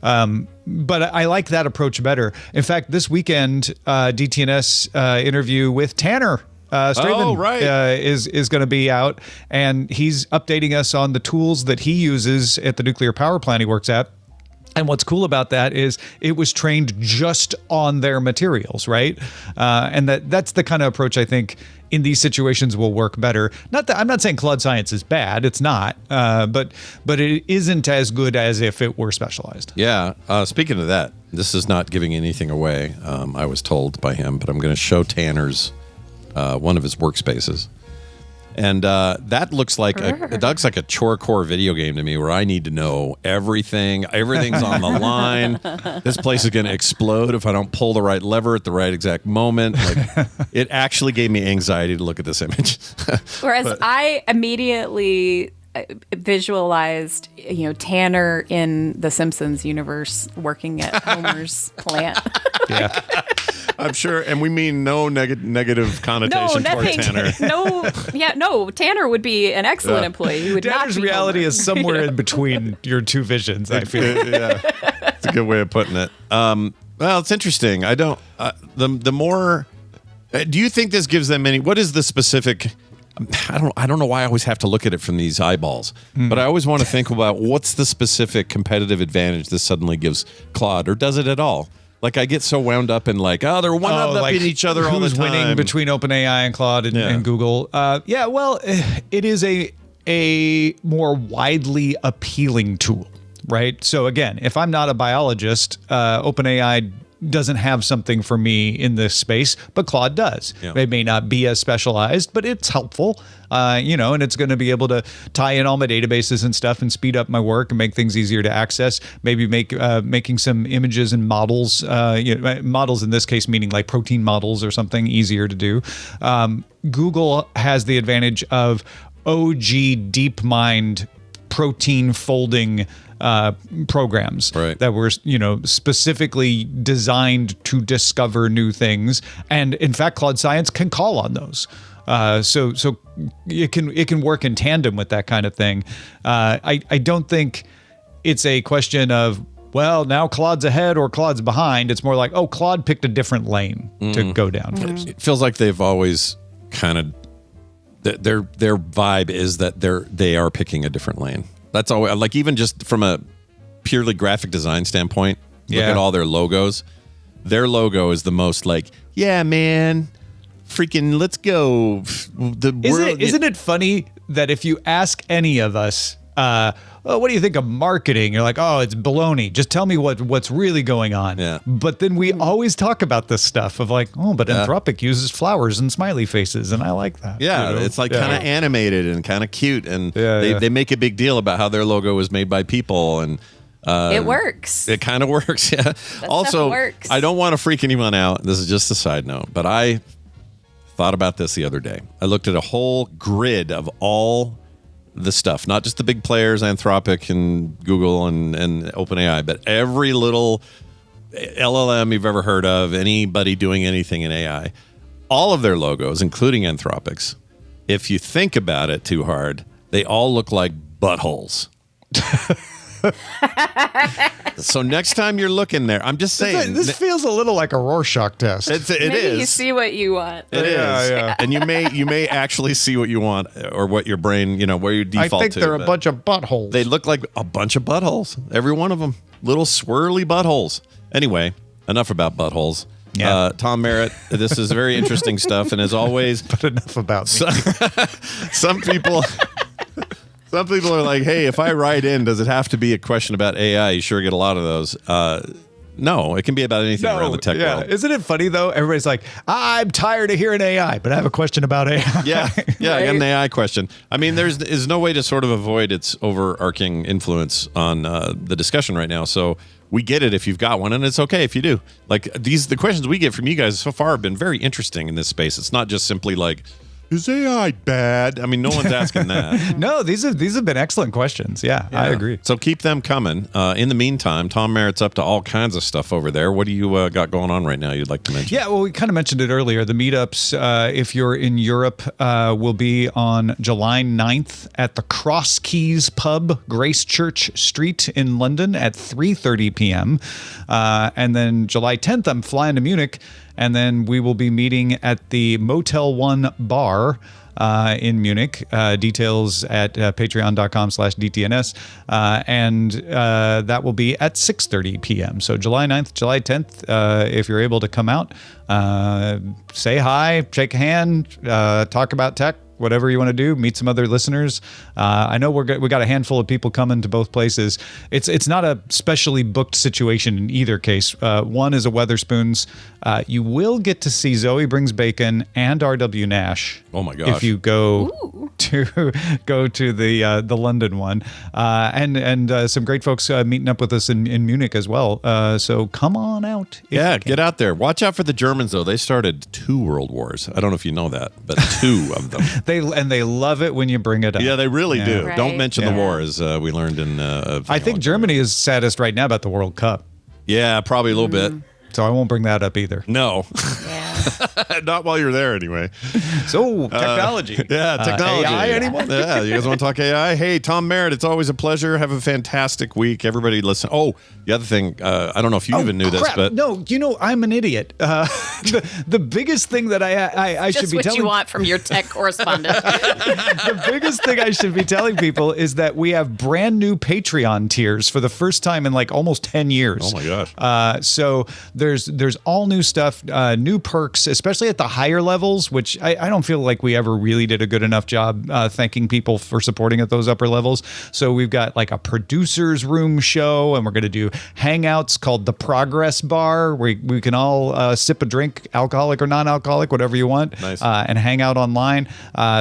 But I like that approach better. In fact, this weekend, DTNS interview with Tanner Straven is going to be out, and he's updating us on the tools that he uses at the nuclear power plant he works at. And what's cool about that is it was trained just on their materials, right? And that's the kind of approach I think in these situations will work better. Not that I'm not saying Claude Science is bad; it's not, but it isn't as good as if it were specialized. Yeah. Speaking of that, this is not giving anything away. I was told by him, but I'm going to show Tanner's one of his workspaces, and that looks like a chore core video game to me, where I need to know everything. Everything's on the line. This place is going to explode if I don't pull the right lever at the right exact moment. Like, it actually gave me anxiety to look at this image. Whereas I immediately visualized, Tanner in the Simpsons universe working at Homer's plant. Yeah. I'm sure, and we mean no negative connotation toward Tanner. No, Tanner would be an excellent employee. He would Tanner's not be reality Homer. is somewhere in between your two visions, I feel. Yeah, it's a good way of putting it. Well, it's interesting. I don't. The more. Do you think this gives them any? What is the specific? I don't know why I always have to look at it from these eyeballs, but I always want to think about what's the specific competitive advantage this suddenly gives Claude, or does it at all? Like, I get so wound up in like, they're one-upping each other all the who's time. winning between OpenAI and Claude and Google. Well, it is a more widely appealing tool, right? So again, if I'm not a biologist, OpenAI doesn't have something for me in this space, but Claude does. Yeah. It may not be as specialized, but it's helpful, and it's going to be able to tie in all my databases and stuff and speed up my work and make things easier to access. Maybe making some images and models, models in this case meaning like protein models or something, easier to do. Google has the advantage of OG DeepMind protein folding programs that were specifically designed to discover new things, and in fact Claude Science can call on those, so it can work in tandem with that kind of thing. I don't think it's a question of, well, now Claude's ahead or Claude's behind. It's more like, Claude picked a different lane to go down. It feels like they've always kind of their vibe is that they are picking a different lane. That's always, like, even just from a purely graphic design standpoint, look at all their logos. Their logo is the most like, yeah, man, freaking let's go. Isn't it funny that if you ask any of us, what do you think of marketing? You're like, it's baloney. Just tell me what's really going on. Yeah. But then we always talk about this stuff of like, but Anthropic uses flowers and smiley faces, and I like that. Yeah, it's like kind of animated and kind of cute, and they make a big deal about how their logo was made by people, and it works. It kind of works. Yeah. Also, works. I don't want to freak anyone out. This is just a side note, but I thought about this the other day. I looked at a whole grid of all the stuff, not just the big players, Anthropic and Google and OpenAI, but every little LLM you've ever heard of, anybody doing anything in AI, all of their logos, including Anthropic's, if you think about it too hard, they all look like buttholes. So next time you're looking there, I'm just saying, this feels a little like a Rorschach test. It Maybe is. you see what you want. It is. Yeah. And you may actually see what you want, or what your brain, where you default to. I think they're a bunch of buttholes. They look like a bunch of buttholes. Every one of them. Little swirly buttholes. Anyway, enough about buttholes. Yeah. Tom Merritt, this is very interesting stuff. And as always, But enough about me. some people are like, hey, if I write in, does it have to be a question about AI? You sure get a lot of those. No, it can be about anything around the tech world. Isn't it funny though? Everybody's like, I'm tired of hearing AI, but I have a question about AI. Yeah, I got an AI question. I mean, there's no way to sort of avoid its overarching influence on the discussion right now. So we get it if you've got one, and it's okay if you do. Like the questions we get from you guys so far have been very interesting in this space. It's not just simply like, is AI bad? I mean, no one's asking that. No, these have been excellent questions. Yeah, I agree. So keep them coming. In the meantime, Tom Merritt's up to all kinds of stuff over there. What do you got going on right now you'd like to mention? Yeah, well, we kind of mentioned it earlier. The meetups, if you're in Europe, will be on July 9th at the Cross Keys Pub, Grace Church Street in London at 3:30 p.m. And then July 10th, I'm flying to Munich, and then we will be meeting at the Motel 1 bar in Munich. Details at patreon.com/DTNS. And that will be at 6:30 p.m. So July 9th, July 10th, if you're able to come out, say hi, shake a hand, talk about tech, whatever you want to do, meet some other listeners. I know we got a handful of people coming to both places. It's not a specially booked situation in either case. One is a Weatherspoons. You will get to see Zoe Brings Bacon and R.W. Nash. Oh my gosh! If you go to the London one, and some great folks meeting up with us in Munich as well. So come on out. Yeah, get out there. Watch out for the Germans though. They started 2 world wars. I don't know if you know that, but 2 of them. They love it when you bring it up. Yeah, they really do. Right. Don't mention the Yeah. war, as we learned in. I think Germany is saddest right now about the World Cup, Yeah, probably a little bit. so I won't bring that up either. No, Yeah. not while you're there anyway. So technology, Yeah, technology. AI, anyone? Yeah, you guys want to talk AI? Hey, Tom Merritt, it's always a pleasure. Have a fantastic week. Everybody listen. Oh, the other thing, I don't know if you even knew this, crap. but No, I'm an idiot. The biggest thing that I should Just be what telling you want from your tech correspondent. the biggest thing I should be telling people is that we have brand new Patreon tiers for the first time in like almost 10 years. Oh my gosh. So there's all new stuff, new perks, especially at the higher levels, which I don't feel like we ever really did a good enough job thanking people for supporting at those upper levels. So we've got like a producer's room show, and we're going to do hangouts called the Progress Bar, where we can all sip a drink, alcoholic or non-alcoholic, whatever you want, Nice. and hang out online.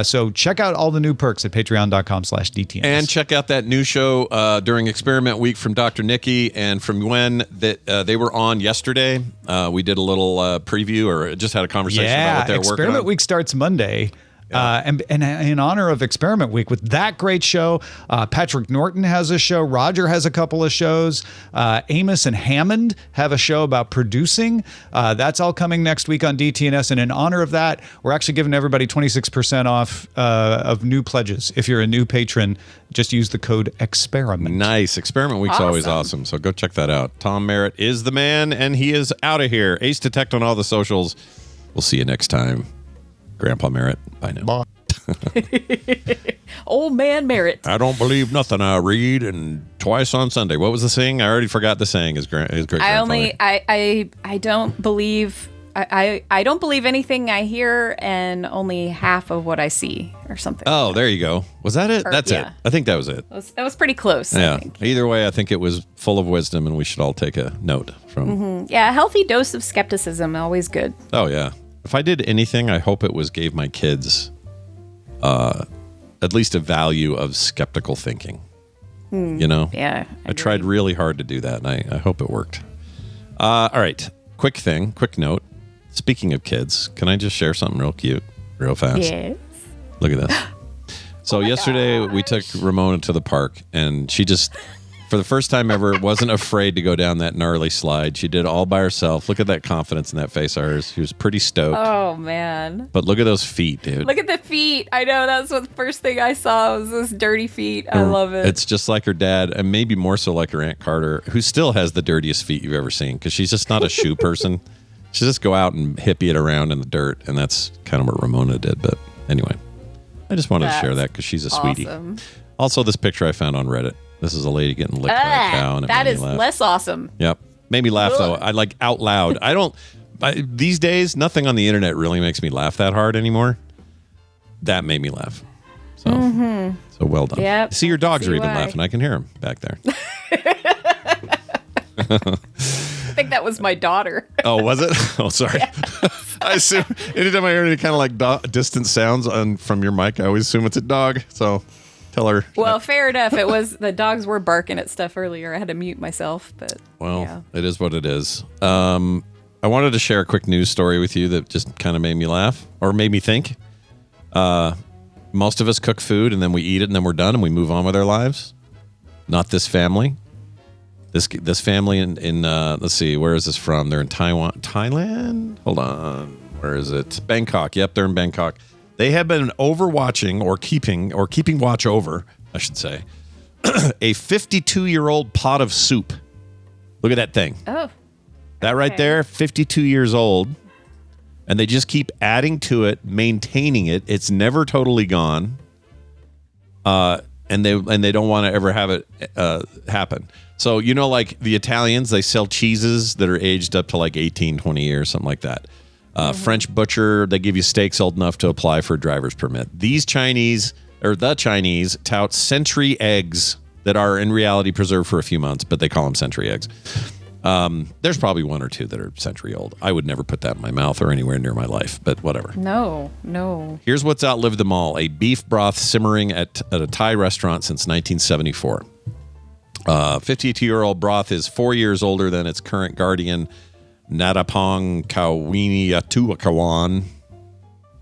So check out all the new perks at patreon.com/DTNS. And check out that new show during Experiment Week from Dr. Nikki and from Gwen that they were on yesterday. We did a little preview or just had a conversation about what they're working on. Experiment Week starts Monday. And in honor of Experiment Week, with that great show, Patrick Norton has a show. Roger has a couple of shows. Amos and Hammond have a show about producing. That's all coming next week on DTNS. And in honor of that, we're actually giving everybody 26% off of new pledges. If you're a new patron, just use the code EXPERIMENT. Nice. Experiment Week's always awesome. So go check that out. Tom Merritt is the man, and he is out of here. Ace Detect on all the socials. We'll see you next time. Grandpa Merritt. Bye now. Bye. Old Man Merrit. I don't believe nothing I read, and twice on Sunday. What was the saying? I already forgot the saying. His great grandfather. I don't believe I don't believe anything I hear, and only half of what I see, or something. Oh, there you go. Was that it? That's yeah. it. I think that was it. That was pretty close. Yeah. I think. Either way, I think it was full of wisdom, and we should all take a note from. Yeah, a healthy dose of skepticism, always good. Oh yeah. If I did anything, I hope it was gave my kids at least a value of skeptical thinking. You know? Yeah. I tried really hard to do that, and I hope it worked. All right. Quick note. Speaking of kids, can I just share something real cute, real fast? Yes. Look at this. So yesterday we took Ramona to the park, and she just, for the first time ever, wasn't afraid to go down that gnarly slide. She did it all by herself. Look at that confidence in that face of hers. She was pretty stoked. Oh, man. But look at those feet, dude. Look at the feet. I know. That's what the first thing I saw was those dirty feet. I love it. It's just like her dad, and maybe more so like her Aunt Carter, who still has the dirtiest feet you've ever seen, because she's just not a shoe person. She just go out and hippie it around in the dirt, and that's kind of what Ramona did. But anyway, I just wanted to share that because she's a sweetie. Awesome. Also, this picture I found on Reddit. This is a lady getting licked by a cow. And it that made me is laugh. less awesome. Yep. Made me laugh though. I like out loud. These days, nothing on the internet really makes me laugh that hard anymore. That made me laugh. So, so well done. Yep. See, your dogs are even why. laughing. I can hear them back there. I think that was my daughter. Oh, was it? Oh, sorry. I assume anytime I hear any kind of like distant sounds from your mic, I always assume it's a dog. So tell her. Well, fair enough. It was the dogs were barking at stuff earlier. I had to mute myself, but It is what it is. I wanted to share a quick news story with you that just kind of made me laugh or made me think. Most of us cook food and then we eat it and then we're done and we move on with our lives. Not this family. This family in let's see, where is this from? They're in Thailand? Hold on. Where is it? Bangkok. Yep, they're in Bangkok. They have been overwatching or keeping watch over, I should say, a 52-year-old pot of soup. Look at that thing. oh, That right there, 52 years old. And they just keep adding to it, maintaining it. It's never totally gone. And they don't want to ever have it happen. So, you know, like the Italians, they sell cheeses that are aged up to like 18, 20 years, something like that. French butcher, they give you steaks old enough to apply for a driver's permit. The Chinese tout century eggs that are in reality preserved for a few months, but they call them century eggs. There's probably one or two that are century old. I would never put that in my mouth or anywhere near my life, but whatever. no. Here's what's outlived them all. A beef broth simmering at a Thai restaurant since 1974. 52-year-old broth is 4 years older than its current guardian, Natapong Kawini Atuakawan.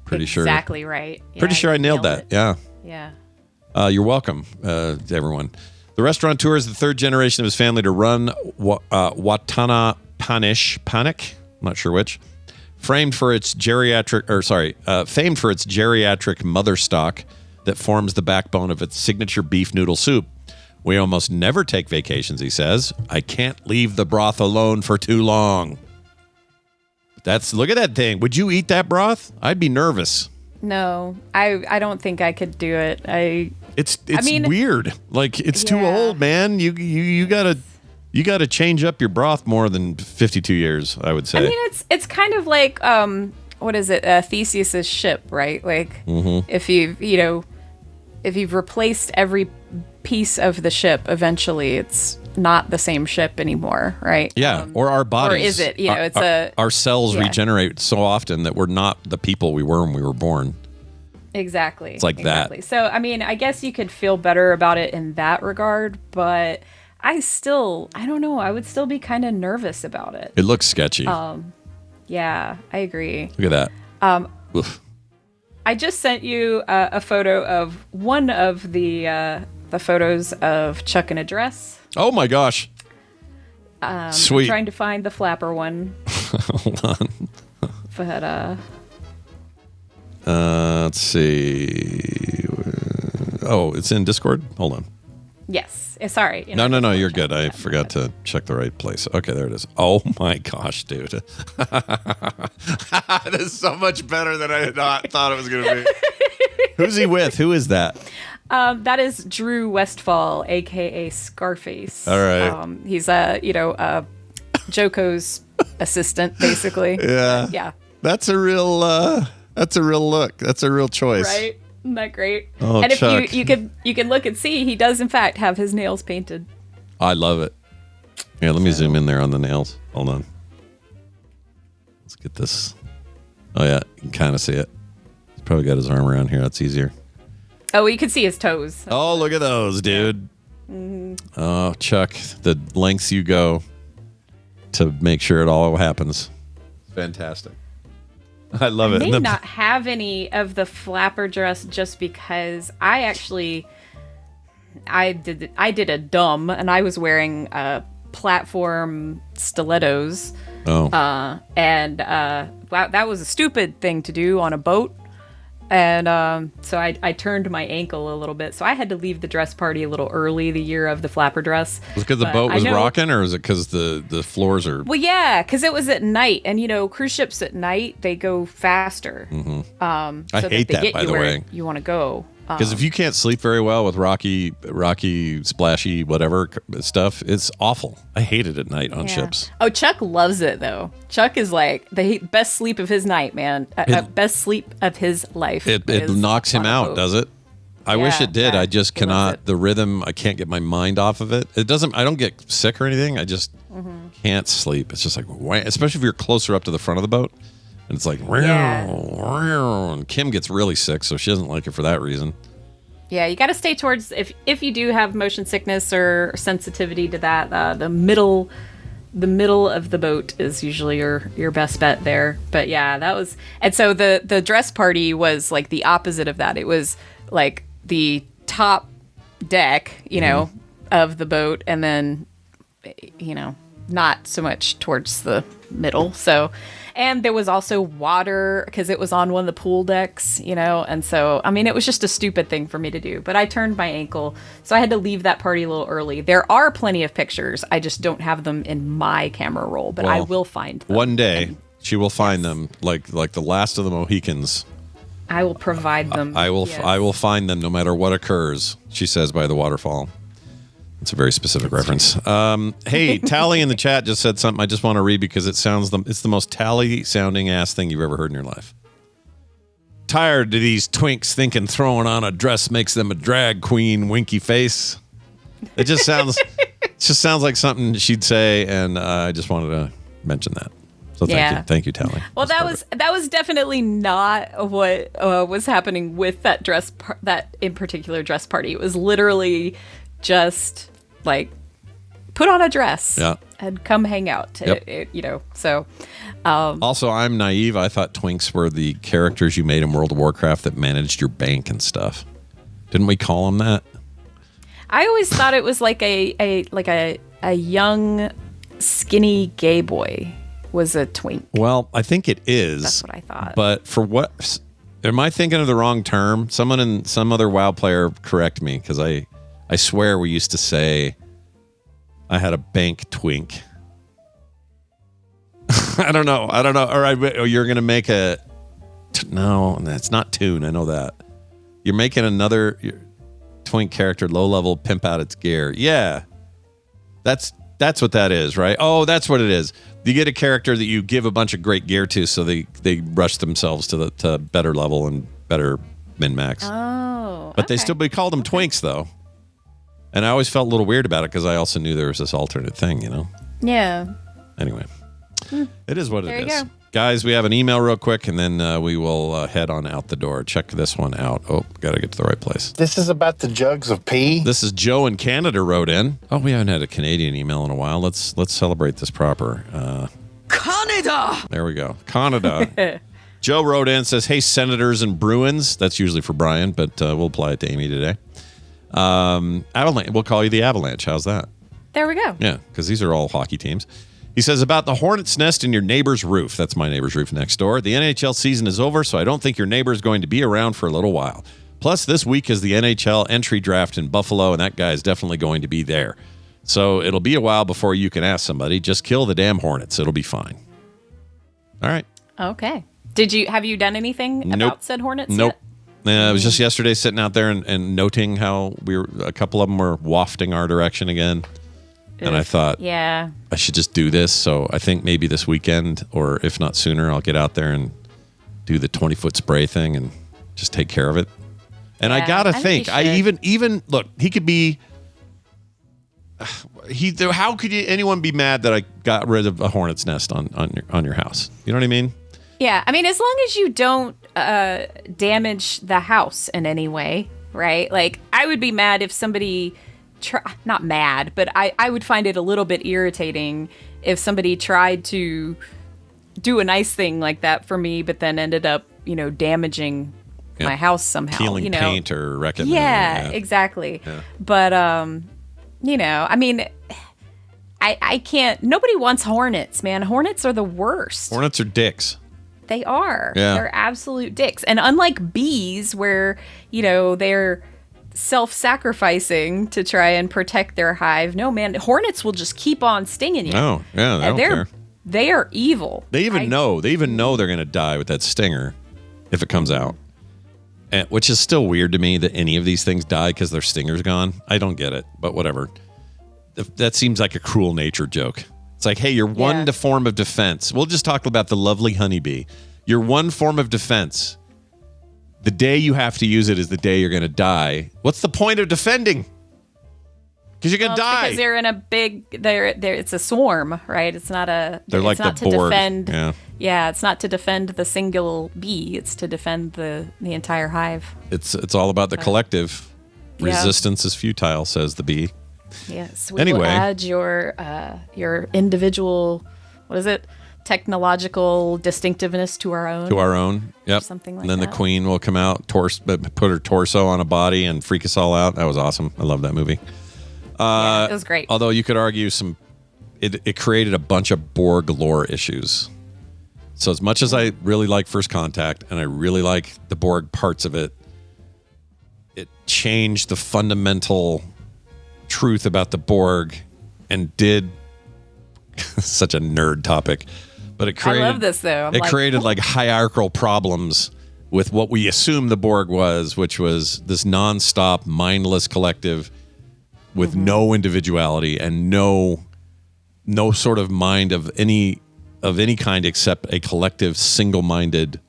Pretty sure. Exactly right. Yeah, Pretty sure I nailed that. it. Yeah. Yeah. You're welcome, everyone. The restaurateur is the third generation of his family to run Watana Panik, I'm not sure which, famed for its geriatric mother stock that forms the backbone of its signature beef noodle soup. We almost never take vacations, he says. I can't leave the broth alone for too long. Look at that thing. Would you eat that broth? I'd be nervous. No, I don't think I could do it. It's weird. Like it's too old, man. You gotta change up your broth more than 52 years, I would say. I mean, it's kind of like what is it? Theseus's ship, right? Like if you've replaced every piece of the ship, eventually it's not the same ship anymore, right? Yeah, or our bodies. Or is it? Our cells regenerate so often that we're not the people we were when we were born. Exactly. It's like that. So, I mean, I guess you could feel better about it in that regard, but I don't know. I would still be kind of nervous about it. It looks sketchy. Yeah, I agree. Look at that. Oof. I just sent you a photo of one of the photos of Chuck in a dress. Oh my gosh. Sweet. I'm trying to find the flapper one. Hold on. But let's see. Oh, it's in Discord? Hold on. yes. Sorry. No, you're good. I forgot to check the right place. Okay, there it is. Oh my gosh, dude. That is so much better than I thought it was going to be. Who's he with? Who is that? That is Drew Westfall, aka Scarface. All right. He's Joko's assistant, basically. Yeah. Yeah. That's a real look. That's a real choice. Right? Isn't that great? Oh, and if Chuck. you can look and see, he does in fact have his nails painted. I love it. Yeah, let me zoom in there on the nails. Hold on. Let's get this. Oh yeah, you can kind of see it. He's probably got his arm around here. That's easier. Oh, you can see his toes. Oh, look at those, dude. Oh, Chuck, the lengths you go to make sure it all happens. Fantastic. I love it. I may not have any of the flapper dress just because I did a dumb and I was wearing platform stilettos. Oh. And that was a stupid thing to do on a boat. And so I turned my ankle a little bit. So I had to leave the dress party a little early the year of the flapper dress. Was it because the boat was rocking, or is it because the floors are... Well, yeah, because it was at night. And, cruise ships at night, they go faster. Mm-hmm. So I hate that, by the way. You want to go. Because if you can't sleep very well with rocky, splashy, whatever stuff, it's awful. I hate it at night on ships. Oh, Chuck loves it though. Chuck is like the best sleep of his night, man. Best sleep of his life. It knocks him out, does it? I wish it did. I just cannot. The rhythm, I can't get my mind off of it. It doesn't. I don't get sick or anything. I just can't sleep. It's just like, especially if you're closer up to the front of the boat. And it's like, and Kim gets really sick, so she doesn't like it for that reason. Yeah, you got to stay towards, if you do have motion sickness or sensitivity to that, the middle of the boat is usually your best bet there. But yeah, that was, and so the dress party was like the opposite of that. It was like the top deck, you know, of the boat, and then, you know, not so much towards the middle. So, and there was also water because it was on one of the pool decks, you know. And so, I mean, it was just a stupid thing for me to do. But I turned my ankle, so I had to leave that party a little early. There are plenty of pictures. I just don't have them in my camera roll, but I will find them. One day, she will find them, like the last of the Mohicans. I will provide them. I will find them no matter what occurs, she says by the waterfall. It's a very specific reference. Hey, Tally in the chat just said something I just want to read because it's the most Tally sounding ass thing you've ever heard in your life. Tired of these twinks thinking throwing on a dress makes them a drag queen, winky face. It just sounds like something she'd say, and I just wanted to mention that. So thank you, Tally. Well, that was definitely not what was happening with that that in particular dress party. It was literally just like put on a dress and come hang out. You know, so. Also, I'm naive. I thought twinks were the characters you made in World of Warcraft that managed your bank and stuff. Didn't we call them that? I always thought it was like a young, skinny gay boy was a twink. Well, I think it is. That's what I thought. But for what? Am I thinking of the wrong term? Someone in some other WoW player correct me, because I swear we used to say I had a bank twink. I don't know. Or you're going to make no, that's not Toon. I know that. You're making another twink character, low level, pimp out its gear. Yeah. That's what that is, right? Oh, that's what it is. You get a character that you give a bunch of great gear to, so they rush themselves to better level and better min-max. Oh, but we called them twinks, though. And I always felt a little weird about it because I also knew there was this alternate thing, you know? Yeah. Anyway, it is what it is. There you go. Guys, we have an email real quick, and then we will head on out the door. Check this one out. Oh, got to get to the right place. This is about the jugs of pee. This is Joe in Canada wrote in. Oh, we haven't had a Canadian email in a while. Let's celebrate this proper. Canada! There we go. Canada. Joe wrote in and says, hey, Senators and Bruins. That's usually for Brian, but we'll apply it to Amy today. Avalanche. We'll call you the Avalanche. How's that? There we go. Yeah, because these are all hockey teams. He says, about the hornet's nest in your neighbor's roof. That's my neighbor's roof next door. The NHL season is over, so I don't think your neighbor is going to be around for a little while. Plus, this week is the NHL entry draft in Buffalo, and that guy is definitely going to be there. So it'll be a while before you can ask somebody. Just kill the damn Hornets. It'll be fine. All right. Okay. Have you done anything about said Hornets yet? Nope. It was just yesterday sitting out there and noting how a couple of them were wafting our direction again. And I thought, I should just do this. So I think maybe this weekend, or if not sooner, I'll get out there and do the 20-foot spray thing and just take care of it. And I gotta think, even look, he could be. How could anyone be mad that I got rid of a hornet's nest on your house? You know what I mean? Yeah, I mean, as long as you don't damage the house in any way, right? Like, I would be mad if somebody. Not mad, but I would find it a little bit irritating if somebody tried to do a nice thing like that for me, but then ended up, damaging my house somehow. Peeling paint or wrecking. Yeah, exactly. Yeah. But, I mean, I can't. Nobody wants hornets, man. Hornets are the worst. Hornets are dicks. They are. Yeah. They're absolute dicks. And unlike bees, where, they're self-sacrificing to try and protect their hive. No, man, hornets will just keep on stinging you. Oh, yeah, they don't care. They are evil. They even know. They even know they're going to die with that stinger if it comes out. which is still weird to me that any of these things die because their stinger's gone. I don't get it, but whatever. That seems like a cruel nature joke. It's like, hey, your one form of defense. We'll just talk about the lovely honeybee. Your one form of defense. The day you have to use it is the day you're going to die. What's the point of defending? Because you're going to die. Because they're in a big, it's a swarm, right? It's not a, they're like not the Borg. To defend. Yeah, it's not to defend the single bee. It's to defend the entire hive. It's all about the collective. Resistance is futile, says the bee. Yes. We will add your individual, what is it? Technological distinctiveness to our own. To our own. Yep. Something like and then that. the queen will come out, put her torso on a body and freak us all out. That was awesome. I love that movie. It was great. Although you could argue it created a bunch of Borg lore issues. So as much as I really like First Contact and I really like the Borg parts of it, it changed the fundamental truth about the Borg and did such a nerd topic, but it created, I love this though. It created like hierarchical problems with what we assumed the Borg was, which was this nonstop mindless collective with no individuality and no sort of mind of any kind except a collective single-minded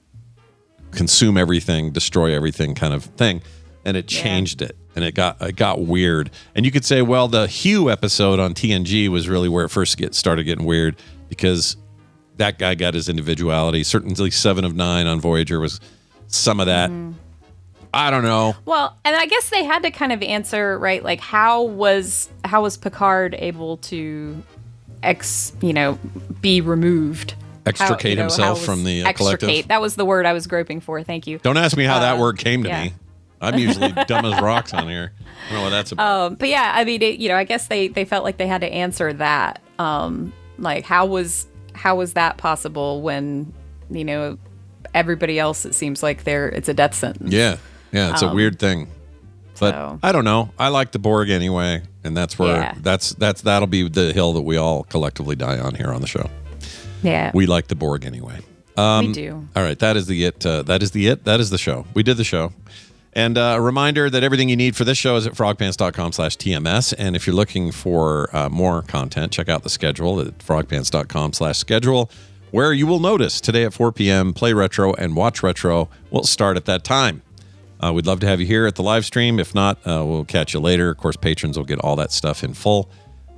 consume everything, destroy everything kind of thing. And it changed it, and it got weird. And you could say, well, the Hugh episode on TNG was really where it first started getting weird because that guy got his individuality. Certainly 7 of 9 on Voyager was some of that. I don't know. Well, and I guess they had to kind of answer, right? Like, how was Picard able to be removed? Extricate himself from the collective. That was the word I was groping for. Thank you. Don't ask me how that word came to me. I'm usually dumb as rocks on here. I don't know what that's about. But yeah, I mean, I guess they felt like they had to answer that. Like, how was that possible when, everybody else, it seems like it's a death sentence. Yeah, it's a weird thing. But I don't know. I like the Borg anyway, and that's where that'll be the hill that we all collectively die on here on the show. Yeah, we like the Borg anyway. We do. All right, that is the show. We did the show. And a reminder that everything you need for this show is at frogpants.com/TMS. And if you're looking for more content, check out the schedule at frogpants.com/schedule, where you will notice today at 4 p.m. Play Retro and Watch Retro will start at that time. We'd love to have you here at the live stream. If not, we'll catch you later. Of course, patrons will get all that stuff in full,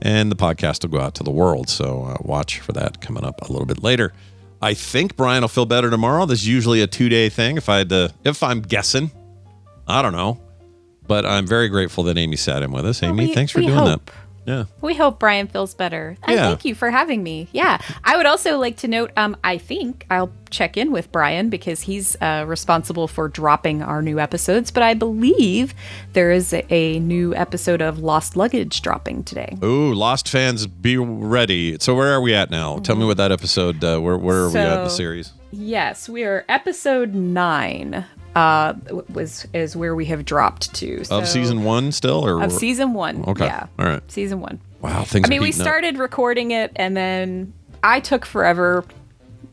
and the podcast will go out to the world. So watch for that coming up a little bit later. I think Brian will feel better tomorrow. This is usually a 2-day thing. If I'm guessing. I don't know, but I'm very grateful that Amy sat in with us. Amy, thanks for doing that. Yeah. We hope Brian feels better. And thank you for having me. Yeah. I would also like to note, I think I'll check in with Brian because he's responsible for dropping our new episodes, but I believe there is a new episode of Lost Luggage dropping today. Ooh, Lost fans, be ready. So where are we at now? Tell me what that episode, where are we at in the series? Yes, we are episode 9. Is where we have dropped to. So, of season 1 still? Of season 1. Okay. Yeah. All right. Season 1. Wow. We started recording it and then I took forever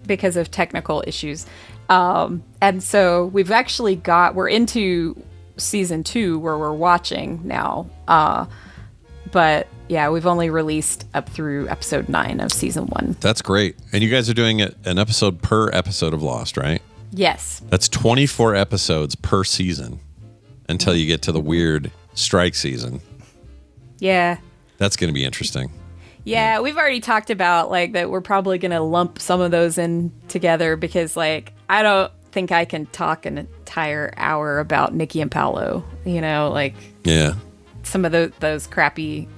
because of technical issues. And so we've actually we're into season 2 where we're watching now. But yeah, we've only released up through episode 9 of season 1. That's great. And you guys are doing an episode per episode of Lost, right? Yes. That's 24 episodes per season until you get to the weird strike season. Yeah. That's going to be interesting. Yeah, we've already talked about that we're probably going to lump some of those in together because I don't think I can talk an entire hour about Nikki and Paolo, Yeah. Some of those crappy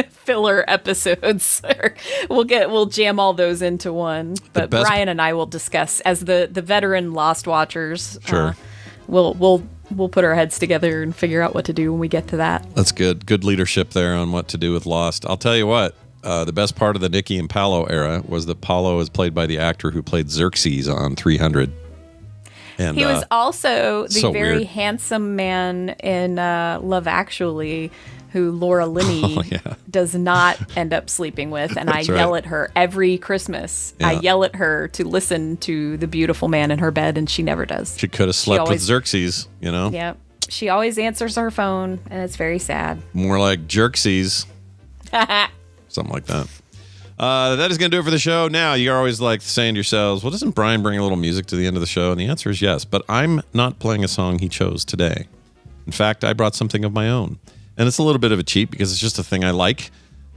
filler episodes. We'll jam all those into one. But Brian and I will discuss as the veteran Lost watchers. Sure. We'll put our heads together and figure out what to do when we get to that. That's good. Good leadership there on what to do with Lost. I'll tell you what. The best part of the Nikki and Paolo era was that Paolo is played by the actor who played Xerxes on 300. And he was also the so very weird. handsome man in Love Actually, who Laura Linney does not end up sleeping with, and I yell at her every Christmas. I yell at her to listen to the beautiful man in her bed, and she never does. She could have slept with Xerxes, you know? Yep. She always answers her phone, and it's very sad. More like Jerxes. Something like that. That is going to do it for the show. Now, you're always like saying to yourselves, well, doesn't Brian bring a little music to the end of the show? And the answer is yes, but I'm not playing a song he chose today. In fact, I brought something of my own. And it's a little bit of a cheat because it's just a thing I like.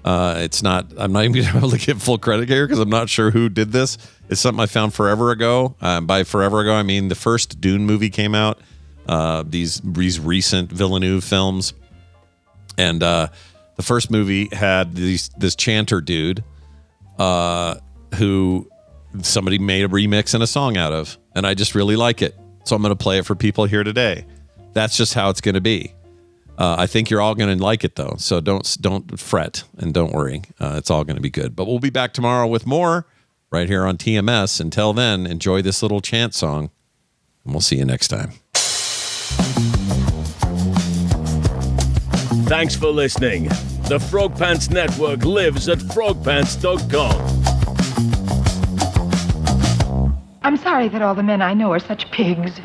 I'm not even going to be able to give full credit here because I'm not sure who did this. It's something I found forever ago. By forever ago, I mean the first Dune movie came out. These recent Villeneuve films. And the first movie had this chanter dude who somebody made a remix and a song out of. And I just really like it. So I'm going to play it for people here today. That's just how it's going to be. I think you're all going to like it, though. So don't fret and don't worry. It's all going to be good. But we'll be back tomorrow with more right here on TMS. Until then, enjoy this little chant song. And we'll see you next time. Thanks for listening. The Frog Pants Network lives at frogpants.com. I'm sorry that all the men I know are such pigs.